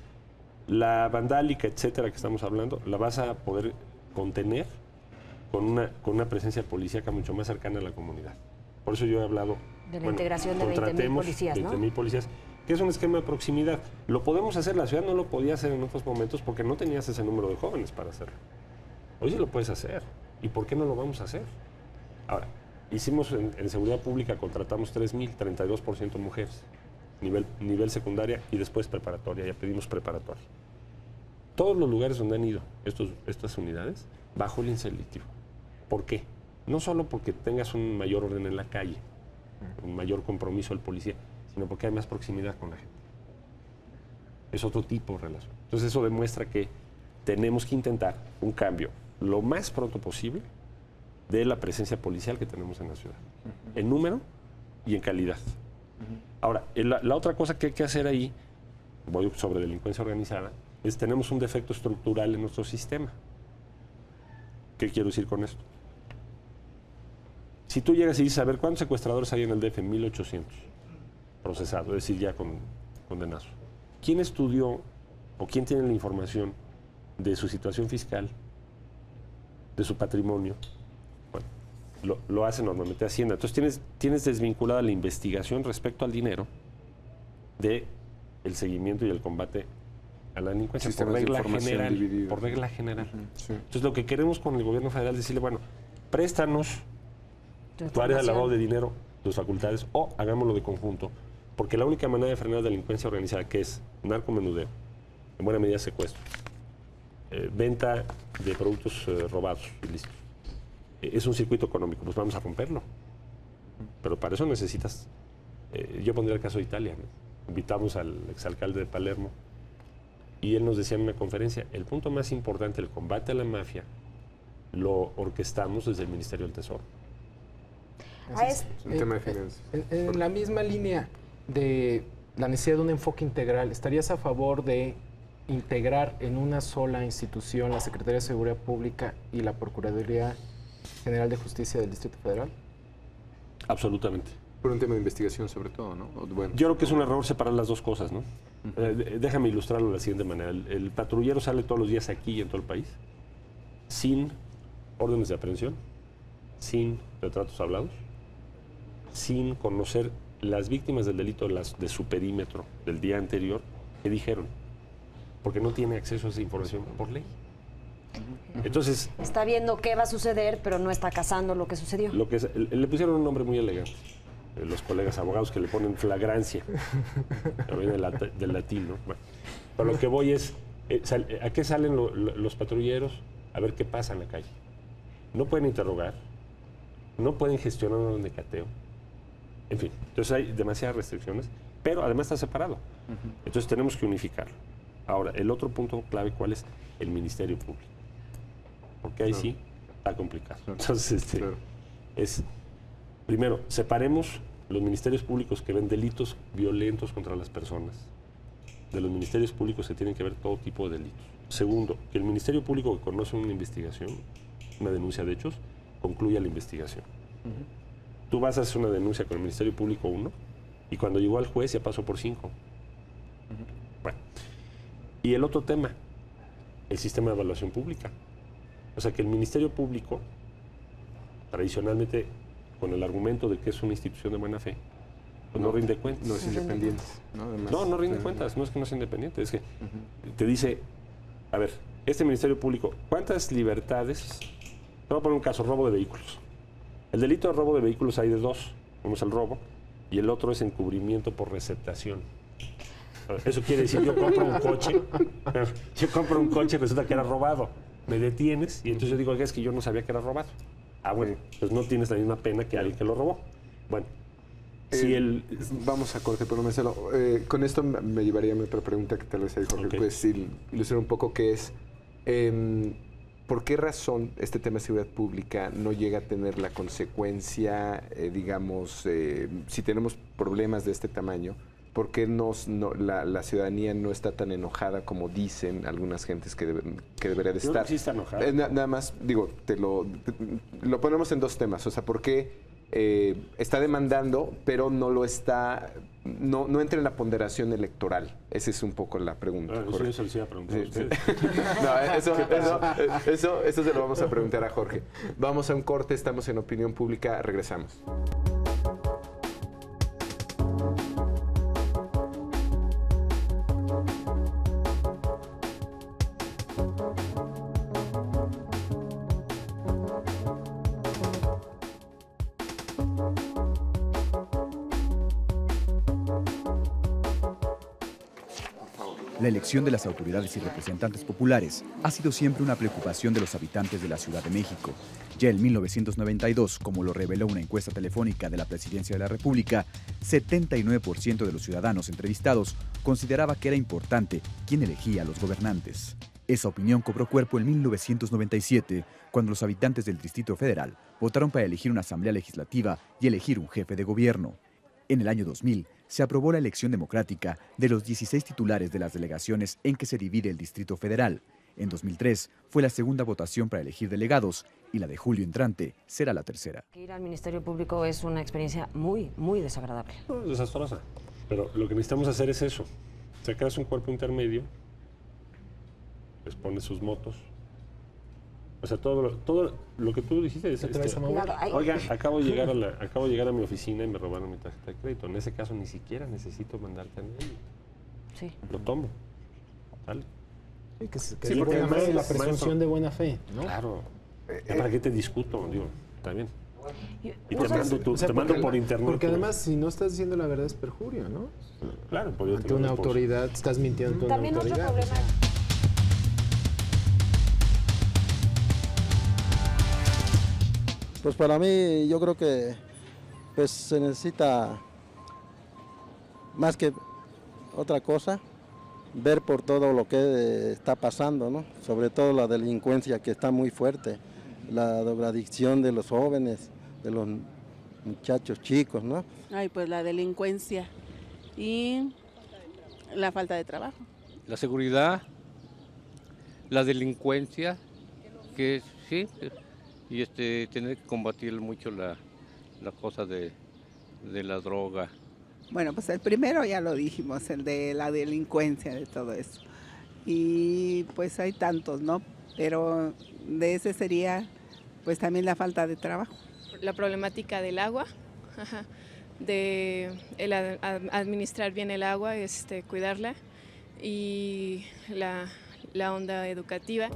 La vandálica, etcétera, que estamos hablando, la vas a poder contener con una presencia policíaca mucho más cercana a la comunidad. Por eso yo he hablado de la integración de 20,000 policías, ¿no? 20,000 policías, que es un esquema de proximidad. Lo podemos hacer, la ciudad no lo podía hacer en otros momentos porque no tenías ese número de jóvenes para hacerlo. Hoy sí lo puedes hacer. ¿Y por qué no lo vamos a hacer? Ahora, hicimos en seguridad pública, contratamos 3,000, 32% mujeres, nivel secundaria y después preparatoria, ya pedimos preparatoria. Todos los lugares donde han ido estas unidades, bajo el índice delictivo. ¿Por qué? No solo porque tengas un mayor orden en la calle, un mayor compromiso del policía, sino porque hay más proximidad con la gente. Es otro tipo de relación. Entonces eso demuestra que tenemos que intentar un cambio lo más pronto posible de la presencia policial que tenemos en la ciudad, en número y en calidad. Ahora, la otra cosa que hay que hacer ahí, voy sobre delincuencia organizada, es tenemos un defecto estructural en nuestro sistema. ¿Qué quiero decir con esto? Si tú llegas y dices, a ver, ¿cuántos secuestradores hay en el DF? 1,800 procesados, es decir, ya condenados. ¿Quién estudió o quién tiene la información de su situación fiscal, de su patrimonio? Bueno, lo hace normalmente Hacienda. Entonces tienes desvinculada la investigación respecto al dinero de el seguimiento y el combate a la delincuencia por regla general. Sí. Entonces lo que queremos con el gobierno federal es decirle, bueno, préstanos tu área de lavado de dinero, tus facultades, o hagámoslo de conjunto, porque la única manera de frenar la delincuencia organizada, que es narcomenudeo, en buena medida secuestro, venta de productos robados, ilícitos, es un circuito económico, pues vamos a romperlo. Pero para eso necesitas, yo pondría el caso de Italia, ¿no? Invitamos al exalcalde de Palermo y él nos decía en una conferencia, el punto más importante del combate a la mafia lo orquestamos desde el Ministerio del Tesoro. Es un tema de finanzas. En la misma línea de la necesidad de un enfoque integral, ¿estarías a favor de integrar en una sola institución la Secretaría de Seguridad Pública y la Procuraduría General de Justicia del Distrito Federal? Absolutamente. Por un tema de investigación sobre todo, ¿no? Bueno. Yo creo que es un error separar las dos cosas, ¿no? Déjame ilustrarlo de la siguiente manera. El patrullero sale todos los días aquí y en todo el país sin órdenes de aprehensión, sin retratos hablados, sin conocer las víctimas del delito de su perímetro del día anterior que dijeron, porque no tiene acceso a esa información por ley. Entonces, está viendo qué va a suceder, pero no está cazando lo que sucedió. Le pusieron un nombre muy elegante, los colegas abogados, que le ponen flagrancia, también del latín, ¿no? Bueno, pero lo que voy es, ¿a qué salen los patrulleros? A ver qué pasa en la calle. No pueden interrogar, no pueden gestionar un orden de cateo. En fin, entonces hay demasiadas restricciones, pero además está separado. Entonces tenemos que unificarlo. Ahora, el otro punto clave, ¿cuál es? El Ministerio Público. Porque ahí sí está complicado. Entonces, primero, separemos los ministerios públicos que ven delitos violentos contra las personas de los ministerios públicos que tienen que ver todo tipo de delitos. Segundo, que el Ministerio Público que conoce una investigación, una denuncia de hechos, concluya la investigación. Tú vas a hacer una denuncia con el Ministerio Público 1 y cuando llegó al juez ya pasó por 5. Bueno. Y el otro tema, el sistema de evaluación pública. O sea, que el Ministerio Público, tradicionalmente, con el argumento de que es una institución de buena fe, pues no rinde cuentas. No es independiente. No rinde cuentas. No es que no sea independiente. Es que te dice, a ver, este Ministerio Público, ¿cuántas libertades? Te voy a poner un caso, robo de vehículos. El delito de robo de vehículos hay de dos. Uno es el robo y el otro es encubrimiento por receptación. Eso quiere decir, yo compro un coche y resulta que era robado. Me detienes y entonces yo digo, es que yo no sabía que era robado. Ah, bueno, pues no tienes la misma pena que alguien que lo robó. Bueno, vamos a corte, pero Marcelo, con esto me llevaría a mi otra pregunta que tal vez ahí Jorge puedes ilustrar un poco, que es ¿por qué razón este tema de seguridad pública no llega a tener la consecuencia, digamos, si tenemos problemas de este tamaño, por qué la ciudadanía no está tan enojada como dicen algunas gentes que debería de estar? Sí está enojada. Nada más, digo, lo ponemos en dos temas, o sea, ¿por qué está demandando, pero no lo está, no entra en la ponderación electoral? Esa es un poco la pregunta. Eso les iba a preguntar a ustedes. No, eso se lo vamos a preguntar a Jorge. Vamos a un corte, estamos en Opinión Pública, regresamos. La elección de las autoridades y representantes populares ha sido siempre una preocupación de los habitantes de la Ciudad de México. Ya en 1992, como lo reveló una encuesta telefónica de la Presidencia de la República, 79% de los ciudadanos entrevistados consideraba que era importante quién elegía a los gobernantes. Esa opinión cobró cuerpo en 1997, cuando los habitantes del Distrito Federal votaron para elegir una asamblea legislativa y elegir un jefe de gobierno. En el año 2000, se aprobó la elección democrática de los 16 titulares de las delegaciones en que se divide el Distrito Federal. En 2003 fue la segunda votación para elegir delegados y la de julio entrante será la tercera. Ir al Ministerio Público es una experiencia muy, muy desagradable. No, desastrosa. Pero lo que necesitamos hacer es eso. Sacarse un cuerpo intermedio, les pones sus motos. O sea, todo lo que tú dijiste es... Oiga, acabo de llegar a mi oficina y me robaron mi tarjeta de crédito. En ese caso ni siquiera necesito mandarte a nadie. Sí. Lo tomo. ¿Sale? Sí, porque además la presunción de buena fe, ¿no? Claro. ¿Para qué te discuto? Digo, está bien. Y te mando por internet. Porque además, si no estás diciendo la verdad, es perjurio, ¿no? Claro. Ante una autoridad, estás mintiendo ante una autoridad. También otro problema... Pues para mí, yo creo que pues se necesita más que otra cosa, ver por todo lo que está pasando, ¿no? Sobre todo la delincuencia que está muy fuerte, la drogadicción de los jóvenes, de los muchachos chicos, ¿no? Ay, pues la delincuencia y la falta de trabajo. La seguridad, la delincuencia, que sí, y tener que combatir mucho la cosa de la droga. Bueno, pues el primero ya lo dijimos, el de la delincuencia, de todo eso. Y pues hay tantos, ¿no? Pero de ese sería pues también la falta de trabajo. La problemática del agua, de administrar bien el agua, cuidarla, y la onda educativa.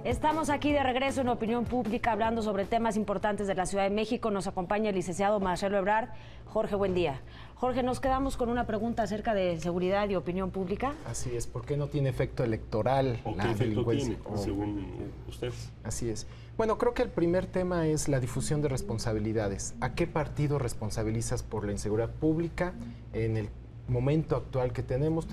Estamos aquí de regreso en Opinión Pública hablando sobre temas importantes de la Ciudad de México. Nos acompaña el licenciado Marcelo Ebrard. Jorge, buen día. Jorge, nos quedamos con una pregunta acerca de seguridad y opinión pública. Así es, ¿por qué no tiene efecto electoral la delincuencia? Según ustedes. Así es. Bueno, creo que el primer tema es la difusión de responsabilidades. ¿A qué partido responsabilizas por la inseguridad pública? En el momento actual que tenemos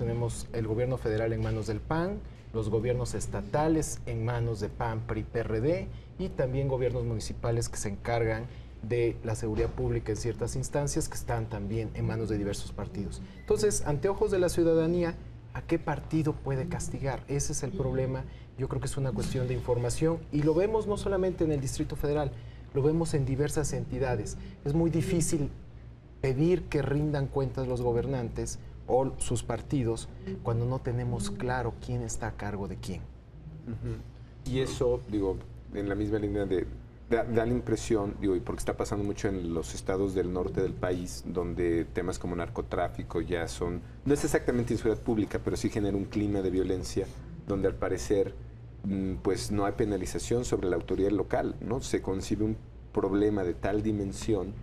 el gobierno federal en manos del PAN, los gobiernos estatales en manos de PAN, PRI, PRD y también gobiernos municipales que se encargan de la seguridad pública en ciertas instancias que están también en manos de diversos partidos. Entonces, ante ojos de la ciudadanía, ¿a qué partido puede castigar? Ese es el problema. Yo creo que es una cuestión de información y lo vemos no solamente en el Distrito Federal, lo vemos en diversas entidades. Es muy difícil pedir que rindan cuentas los gobernantes o sus partidos cuando no tenemos claro quién está a cargo de quién. Y eso, digo, en la misma línea da la impresión, digo, y porque está pasando mucho en los estados del norte del país, donde temas como narcotráfico ya no es exactamente inseguridad pública, pero sí genera un clima de violencia, donde al parecer pues no hay penalización sobre la autoridad local, ¿no? Se concibe un problema de tal dimensión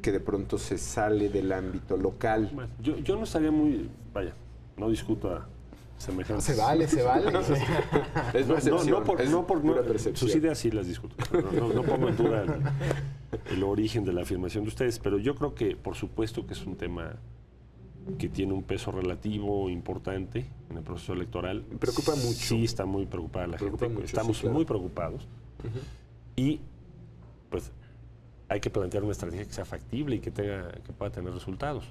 que de pronto se sale del ámbito local. Bueno, yo no estaría no discuto a semejantes. Se vale. Es percepción, pura percepción. Sus ideas sí las discuto. No pongo en duda el origen de la afirmación de ustedes, pero yo creo que, por supuesto, que es un tema que tiene un peso relativo importante en el proceso electoral. Me preocupa mucho. Sí, está muy preocupada la gente. Estamos muy preocupados. Y, pues, hay que plantear una estrategia que sea factible y que pueda tener resultados.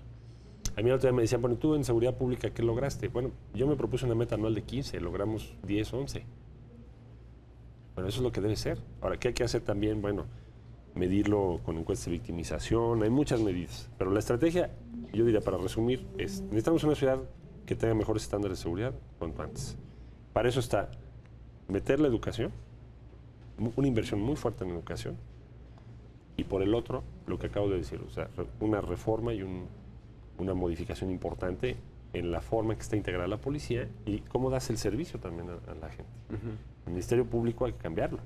A mí el otro día me decían, bueno, tú en seguridad pública, ¿qué lograste? Bueno, yo me propuse una meta anual de 15, logramos 10, 11. Bueno, eso es lo que debe ser. Ahora, ¿qué hay que hacer también? Bueno, medirlo con encuestas de victimización, hay muchas medidas. Pero la estrategia, yo diría, para resumir, es necesitamos una ciudad que tenga mejores estándares de seguridad cuanto antes. Para eso está meter la educación, una inversión muy fuerte en educación, y por el otro, lo que acabo de decir, o sea, una reforma y una modificación importante en la forma en que está integrada la policía y cómo das el servicio también a la gente. El Ministerio Público hay que cambiarlo.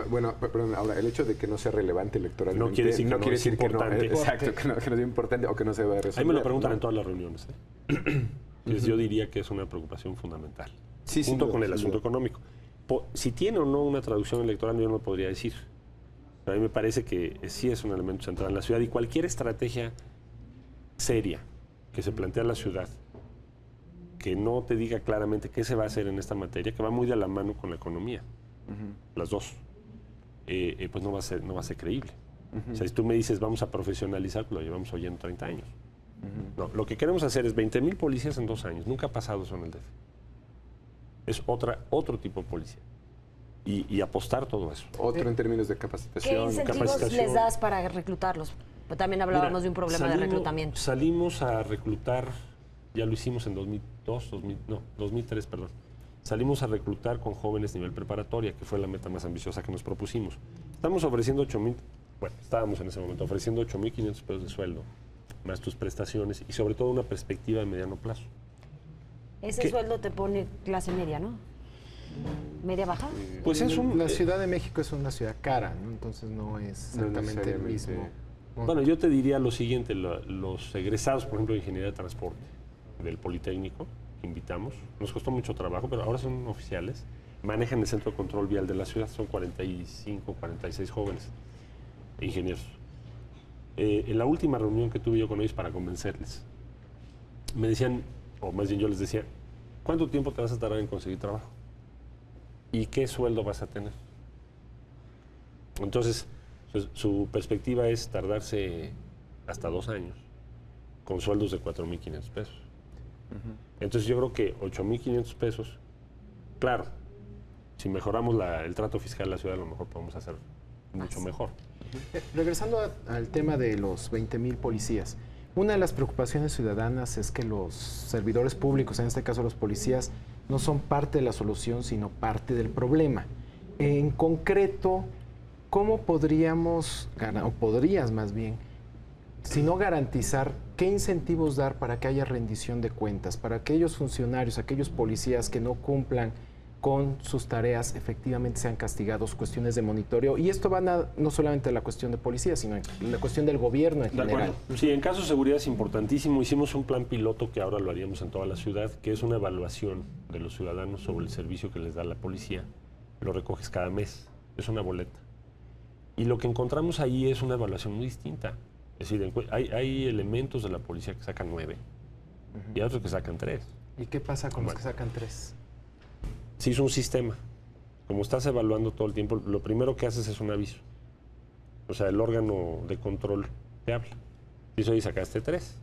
Bueno, perdón, ahora, el hecho de que no sea relevante electoralmente no quiere decir que no es importante. Exacto, que no sea importante o que no se va a resolver. Ahí me lo preguntan en todas las reuniones. Entonces, yo diría que es una preocupación fundamental, junto con el asunto económico. Si tiene o no una traducción electoral, yo no lo podría decir. A mí me parece que sí es un elemento central en la ciudad y cualquier estrategia seria que se plantea en la ciudad, que no te diga claramente qué se va a hacer en esta materia, que va muy de la mano con la economía, las dos, pues no va a ser creíble. O sea, si tú me dices vamos a profesionalizar, lo llevamos oyendo 30 años. No, lo que queremos hacer es 20,000 policías en 2 años. Nunca ha pasado eso en el DF. Es otro tipo de policía. Y apostar todo eso. Otro en términos de capacitación. ¿Qué incentivos les das para reclutarlos? Pues también hablábamos de un problema de reclutamiento. Salimos a reclutar, ya lo hicimos en 2003, perdón. Salimos a reclutar con jóvenes nivel preparatoria, que fue la meta más ambiciosa que nos propusimos. Estamos ofreciendo 8,000, bueno, estábamos en ese momento ofreciendo 8,500 pesos de sueldo, más tus prestaciones y sobre todo una perspectiva de mediano plazo. Ese sueldo te pone clase media, ¿no? ¿Media baja? Pues la Ciudad de México es una ciudad cara, ¿no? Entonces no es exactamente el mismo. Bueno, yo te diría lo siguiente, los egresados, por ejemplo, de Ingeniería de Transporte del Politécnico, que invitamos, nos costó mucho trabajo, pero ahora son oficiales, manejan el Centro de Control Vial de la ciudad, son 45, 46 jóvenes ingenieros. En la última reunión que tuve yo con ellos para convencerles, me decían, o más bien yo les decía, ¿cuánto tiempo te vas a tardar en conseguir trabajo? ¿Y qué sueldo vas a tener? Entonces, su perspectiva es tardarse hasta 2 años con sueldos de 4,500 pesos. Entonces yo creo que 8,500 pesos, claro, si mejoramos el trato fiscal de la ciudad, a lo mejor podemos hacer mucho mejor. Regresando al tema de los 20,000 policías, una de las preocupaciones ciudadanas es que los servidores públicos, en este caso los policías, no son parte de la solución, sino parte del problema. En concreto, ¿cómo podríamos, o podrías más bien, si no garantizar, qué incentivos dar para que haya rendición de cuentas, para aquellos funcionarios, aquellos policías que no cumplan con sus tareas, efectivamente sean castigados, cuestiones de monitoreo? Y esto va no solamente a la cuestión de policía, sino en la cuestión del gobierno en general. Sí, en caso de seguridad es importantísimo. Hicimos un plan piloto que ahora lo haríamos en toda la ciudad, que es una evaluación de los ciudadanos sobre el servicio que les da la policía. Lo recoges cada mes, es una boleta. Y lo que encontramos ahí es una evaluación muy distinta. Es decir, hay elementos de la policía que sacan 9 y hay otros que sacan 3. ¿Y qué pasa con los que sacan 3? Se hizo un sistema. Como estás evaluando todo el tiempo, lo primero que haces es un aviso. O sea, el órgano de control te habla. Dice, oye, sacaste 3.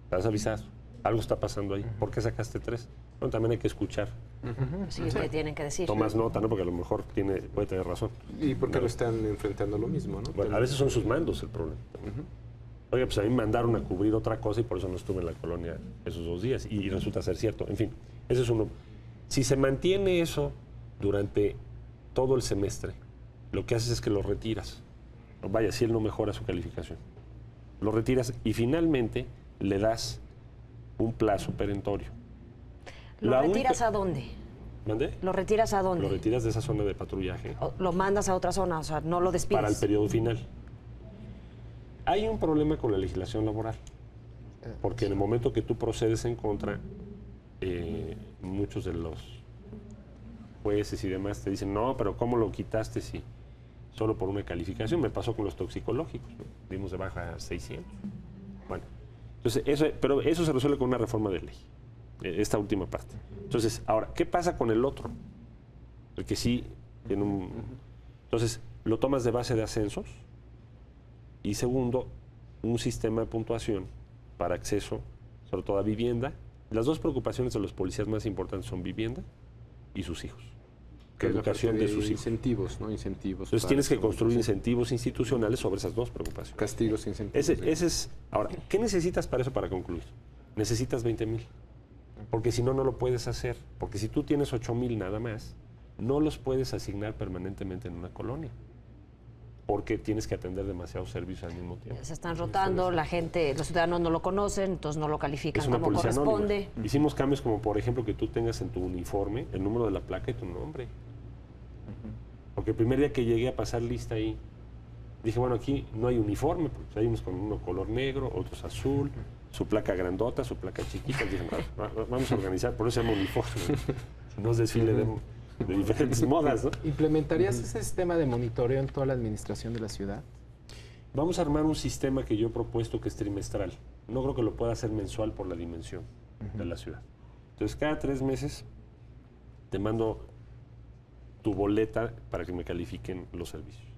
Estás avisado. Algo está pasando ahí. ¿Por qué sacaste 3? Bueno, también hay que escuchar. Sí, que tienen que decir. Tomas nota, ¿no? Porque a lo mejor puede tener razón. ¿Y por qué lo están enfrentando lo mismo, no? Bueno, a veces son sus mandos el problema. Oye, pues a mí me mandaron a cubrir otra cosa y por eso no estuve en la colonia esos 2 días. Y resulta ser cierto. En fin, ese es uno. Si se mantiene eso durante todo el semestre, lo que haces es que lo retiras. Vaya, si él no mejora su calificación. Lo retiras y finalmente le das un plazo perentorio. ¿Lo retiras a dónde? ¿Mande? ¿Lo retiras a dónde? Lo retiras de esa zona de patrullaje. ¿Lo mandas a otra zona? O sea, no lo despides. Para el periodo final. Hay un problema con la legislación laboral. Porque en el momento que tú procedes en contra, muchos de los jueces y demás te dicen, no, pero ¿cómo lo quitaste si solo por una calificación? Me pasó con los toxicológicos, ¿no? Dimos de baja a 600. Bueno, entonces pero eso se resuelve con una reforma de ley, esta última parte. Entonces, ahora, ¿qué pasa con el otro? El que sí tiene un... Entonces, lo tomas de base de ascensos y segundo, un sistema de puntuación para acceso, sobre todo a vivienda. Las 2 preocupaciones de los policías más importantes son vivienda y sus hijos. Que educación de sus hijos. Incentivos, ¿no? Incentivos. Entonces tienes que construir incentivos institucionales sobre esas 2 preocupaciones. Castigos, incentivos. Ese es. Ahora, ¿qué necesitas para eso, para concluir? Necesitas 20,000. Porque si no, no lo puedes hacer. Porque si tú tienes 8,000 nada más, no los puedes asignar permanentemente en una colonia. porque tienes que atender demasiados servicios al mismo tiempo. Se están rotando, la gente, los ciudadanos no lo conocen, entonces no lo califican como corresponde. Anónima. Hicimos cambios como, por ejemplo, que tú tengas en tu uniforme el número de la placa y tu nombre. Porque el primer día que llegué a pasar lista ahí, dije, bueno, aquí no hay uniforme, porque hay unos con uno color negro, otros azul, su placa grandota, su placa chiquita. Dije, vamos a organizar, por eso se llama uniforme. No es desfile de diferentes modas, ¿no? ¿Implementarías ese sistema de monitoreo en toda la administración de la ciudad? Vamos a armar un sistema que yo he propuesto que es trimestral. No creo que lo pueda hacer mensual por la dimensión de la ciudad. Entonces, cada 3 meses te mando tu boleta para que me califiquen los servicios,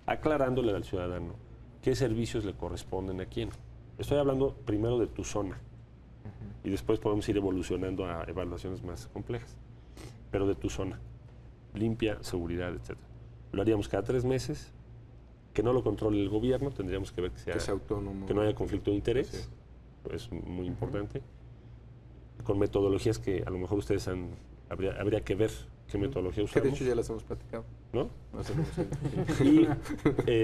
aclarándole al ciudadano qué servicios le corresponden a quién. Estoy hablando primero de tu zona y después podemos ir evolucionando a evaluaciones más complejas, pero de tu zona, limpia, seguridad, etc. Lo haríamos cada 3 meses, que no lo controle el gobierno, tendríamos que ver que sea autónomo, que no haya conflicto de interés, sí. Es muy importante, con metodologías que a lo mejor ustedes habría que ver qué metodología usamos. Que de hecho ya las hemos platicado. ¿No? Y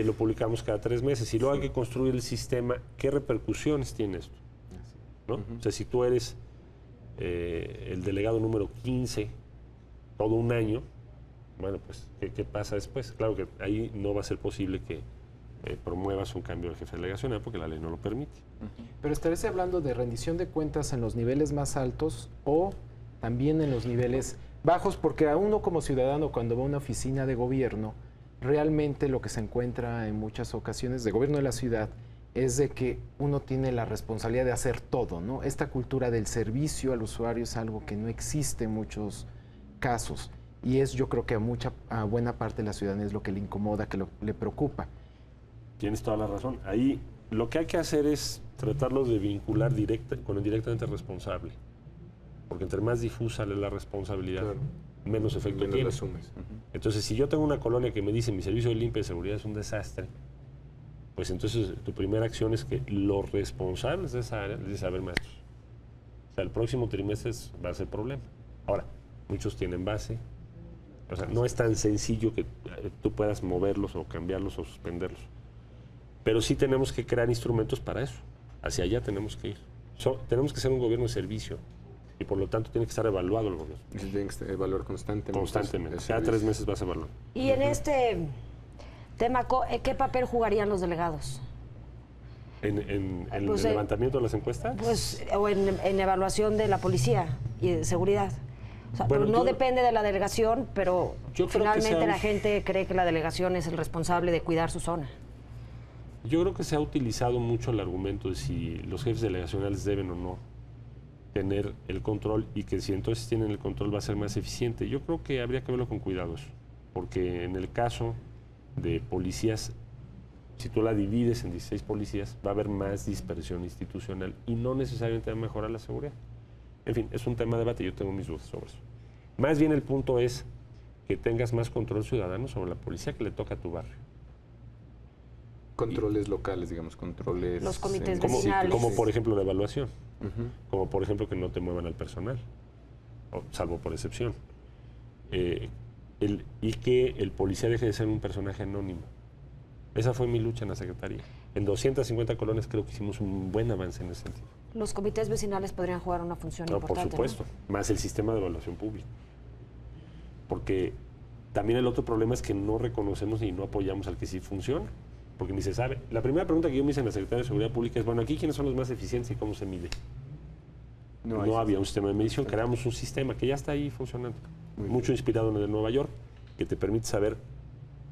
lo publicamos cada 3 meses. Y luego hay que construir el sistema. ¿Qué repercusiones tiene esto? ¿No? O sea, si tú eres el delegado número 15 todo un año, bueno, pues, ¿qué pasa después? Claro que ahí no va a ser posible que promuevas un cambio del jefe delegacional porque la ley no lo permite. Pero estarías hablando de rendición de cuentas en los niveles más altos o también en los niveles bajos, porque a uno como ciudadano cuando va a una oficina de gobierno, realmente lo que se encuentra en muchas ocasiones de gobierno de la ciudad es de que uno tiene la responsabilidad de hacer todo, ¿no? Esta cultura del servicio al usuario es algo que no existe en muchos casos y es, yo creo que a buena parte de la ciudadanía es lo que le incomoda, que le preocupa. Tienes toda la razón. Ahí lo que hay que hacer es tratarlo de vincular con el directamente responsable. Porque entre más difusa la responsabilidad, claro, menos efecto tiene. Asumes. Entonces, si yo tengo una colonia que me dice mi servicio de limpia y seguridad es un desastre, pues entonces tu primera acción es que los responsables de esa área les dicen, a ver, maestros, o sea, el próximo trimestre va a ser problema. Ahora, muchos tienen base, o sea, no es tan sencillo que tú puedas moverlos o cambiarlos o suspenderlos. Pero sí tenemos que crear instrumentos para eso. Hacia allá tenemos que ir. Tenemos que ser un gobierno de servicio. Y por lo tanto tiene que estar evaluado el gobierno. Tiene que evaluar constantemente. Constantemente. Cada 3 meses vas a evaluar. Y en este tema, ¿qué papel jugarían los delegados? ¿En pues el levantamiento de las encuestas? Pues, o en evaluación de la policía y de seguridad. O sea, bueno, no depende de la delegación, pero finalmente la gente cree que la delegación es el responsable de cuidar su zona. Yo creo que se ha utilizado mucho el argumento de si los jefes delegacionales deben o no tener el control y que si entonces tienen el control va a ser más eficiente. Yo creo que habría que verlo con cuidados, porque en el caso de policías, si tú la divides en 16 policías, va a haber más dispersión institucional y no necesariamente va a mejorar la seguridad. En fin, es un tema de debate, yo tengo mis dudas sobre eso. Más bien el punto es que tengas más control ciudadano sobre la policía que le toca a tu barrio. Controles locales, digamos, controles... Los comités vecinales. Como por ejemplo la evaluación, como por ejemplo que no te muevan al personal, salvo por excepción. Y que el policía deje de ser un personaje anónimo. Esa fue mi lucha en la Secretaría. En 250 colonias creo que hicimos un buen avance en ese sentido. Los comités vecinales podrían jugar una función importante. Por supuesto, ¿no? Más el sistema de evaluación pública. Porque también el otro problema es que no reconocemos y no apoyamos al que sí funciona. Porque ni se sabe. La primera pregunta que yo me hice en la Secretaría de Seguridad Pública es, bueno, aquí quiénes son los más eficientes y cómo se mide. No había un sistema de medición, creamos un sistema que ya está ahí funcionando. Mucho inspirado en el de Nueva York, que te permite saber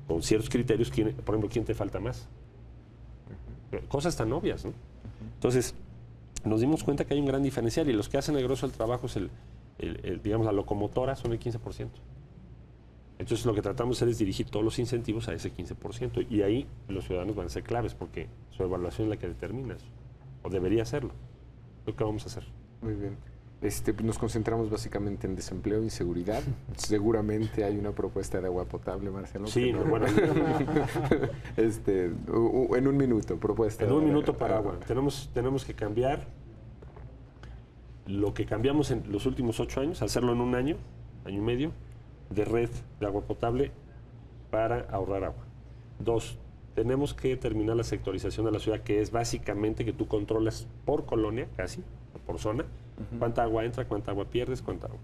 con ciertos criterios, por ejemplo, quién te falta más. Cosas tan obvias, ¿no? Entonces, nos dimos cuenta que hay un gran diferencial y los que hacen el grosso del trabajo es digamos, la locomotora son el 15%. Entonces lo que tratamos de hacer es dirigir todos los incentivos a ese 15%. Y ahí los ciudadanos van a ser claves porque su evaluación es la que determina eso. O debería hacerlo. Lo que vamos a hacer. Muy bien. Nos concentramos básicamente en desempleo e inseguridad. Seguramente hay una propuesta de agua potable, Marcelo. Sí, no, bueno. En un minuto, propuesta. En un minuto para agua. Tenemos que cambiar lo que cambiamos en los últimos 8 años, hacerlo en un año y medio, de red de agua potable para ahorrar agua. 2, tenemos que terminar la sectorización de la ciudad, que es básicamente que tú controlas por colonia, casi, por zona, cuánta agua entra, cuánta agua pierdes, cuánta agua.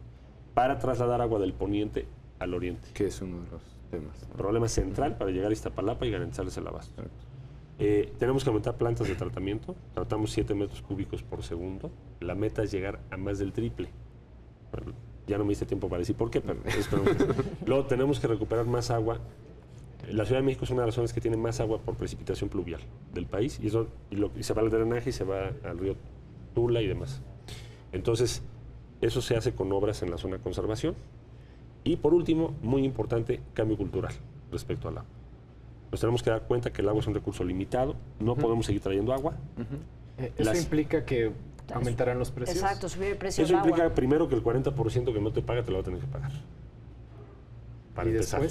Para trasladar agua del poniente al oriente. Que es uno de los temas. Problema central para llegar a Iztapalapa y garantizarles el abasto. Tenemos que aumentar plantas de tratamiento. Tratamos 7 metros cúbicos por segundo. La meta es llegar a más del triple. Bueno, ya no me diste tiempo para decir por qué, pero luego tenemos que recuperar más agua. La Ciudad de México es una de las zonas que tiene más agua por precipitación pluvial del país y se va al drenaje y se va al río Tula y demás. Entonces, eso se hace con obras en la zona de conservación. Y por último, muy importante, cambio cultural respecto al agua. Nos tenemos que dar cuenta que el agua es un recurso limitado, no podemos seguir trayendo agua. ¿Eso implica que aumentarán los precios? Exacto, subir el precio Eso del agua. implica primero que el 40% que no te paga te lo va a tener que pagar. Para empezar.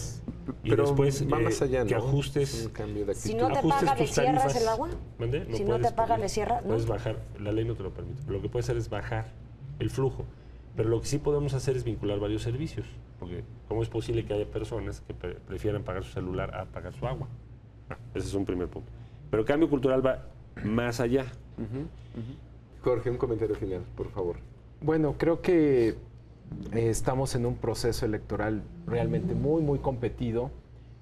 Pero después va más allá, que ¿no? ajustes. Un cambio de actitud. Si no te paga, ¿le cierras el agua? ¿Mande? Si no te paga, ¿le cierras? Puedes bajar, la ley no te lo permite. Pero lo que puedes hacer es bajar el flujo. Pero lo que sí podemos hacer es vincular varios servicios. Porque ¿cómo es posible que haya personas que prefieran pagar su celular a pagar su agua? Ese es un primer punto. Pero el cambio cultural va más allá. Jorge, un comentario final, por favor. Bueno, creo que estamos en un proceso electoral realmente muy competido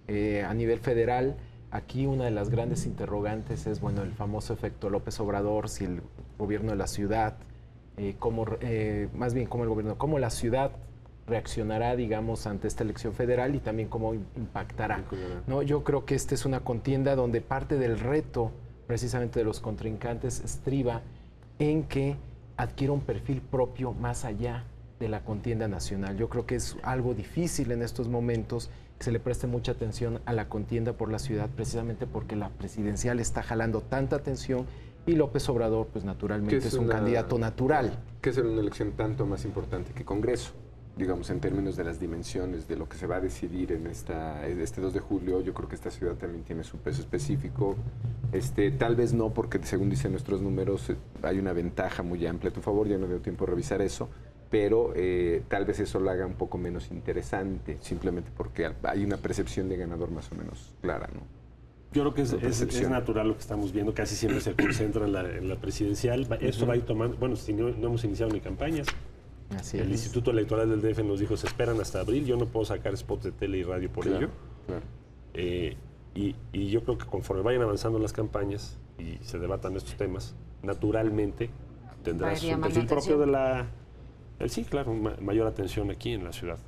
a nivel federal. Aquí una de las grandes interrogantes es, bueno, el famoso efecto López Obrador, si el gobierno de la ciudad, cómo la ciudad reaccionará, digamos, ante esta elección federal y también cómo impactará, ¿no? Yo creo que esta es una contienda donde parte del reto precisamente de los contrincantes estriba en que adquiera un perfil propio más allá de la contienda nacional. Yo creo que es algo difícil en estos momentos que se le preste mucha atención a la contienda por la ciudad, precisamente porque la presidencial está jalando tanta atención y López Obrador, pues naturalmente es un candidato natural. Que es una elección tanto más importante que Congreso, digamos, en términos de las dimensiones de lo que se va a decidir en este 2 de julio. Yo creo que esta ciudad también tiene su peso específico. Tal vez no, porque según dicen nuestros números, hay una ventaja muy amplia a tu favor, ya no dio tiempo de revisar eso, pero tal vez eso lo haga un poco menos interesante, simplemente porque hay una percepción de ganador más o menos clara, ¿no? Yo creo que es natural lo que estamos viendo, casi siempre se concentra en la presidencial. Esto va a ir tomando, bueno, si no hemos iniciado ni campañas. El Instituto Electoral del DF nos dijo, se esperan hasta abril, yo no puedo sacar spots de tele y radio por ello. Claro. Y yo creo que conforme vayan avanzando las campañas y se debatan estos temas, naturalmente tendrás un perfil propio de sí, claro, mayor atención aquí en la ciudad.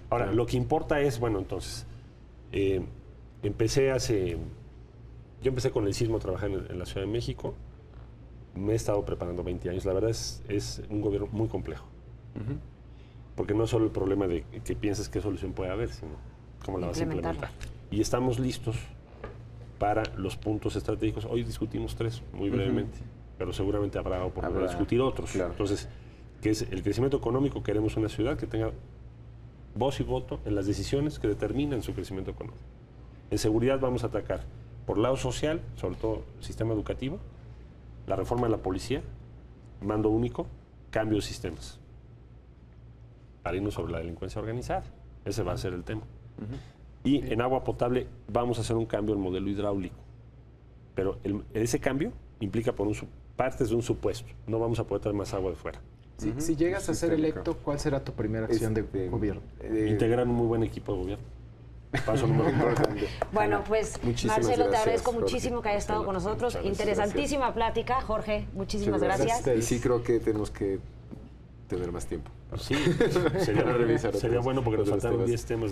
Ahora, lo que importa es, bueno, entonces, yo empecé con el sismo a trabajar en la Ciudad de México, me he estado preparando 20 años, la verdad es un gobierno muy complejo. Porque no es solo el problema de que pienses qué solución puede haber, sino cómo la vas a implementar. Y estamos listos para los puntos estratégicos. Hoy discutimos 3 muy brevemente, pero seguramente habrá oportunidad de discutir otros. Claro. Entonces, que es el crecimiento económico. Queremos una ciudad que tenga voz y voto en las decisiones que determinan su crecimiento económico. En seguridad vamos a atacar por lado social, sobre todo sistema educativo, la reforma de la policía, mando único, cambio de sistemas. Para irnos sobre la delincuencia organizada. Ese va a ser el tema. Y en agua potable vamos a hacer un cambio en el modelo hidráulico. Pero ese cambio implica partes de un supuesto. No vamos a poder traer más agua de fuera. Si llegas a ser electo, ¿cuál será tu primera acción de gobierno? Integrar un muy buen equipo de gobierno. Paso número importante. Bueno, pues Marcelo, te agradezco muchísimo que hayas estado con nosotros. Interesantísima plática. Jorge, muchísimas gracias. Y sí creo que tenemos que tener más tiempo. Sí, sería bueno porque nos faltaron 10 temas.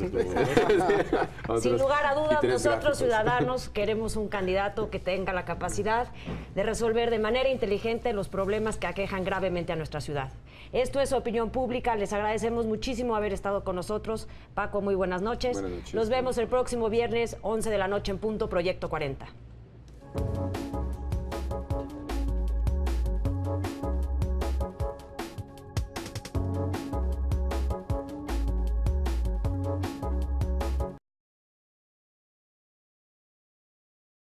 Sin lugar a dudas, nosotros ciudadanos queremos un candidato que tenga la capacidad de resolver de manera inteligente los problemas que aquejan gravemente a nuestra ciudad. Esto es Opinión Pública. Les agradecemos muchísimo haber estado con nosotros. Paco, muy buenas noches. Nos vemos el próximo viernes, 11 de la noche en punto, Proyecto 40.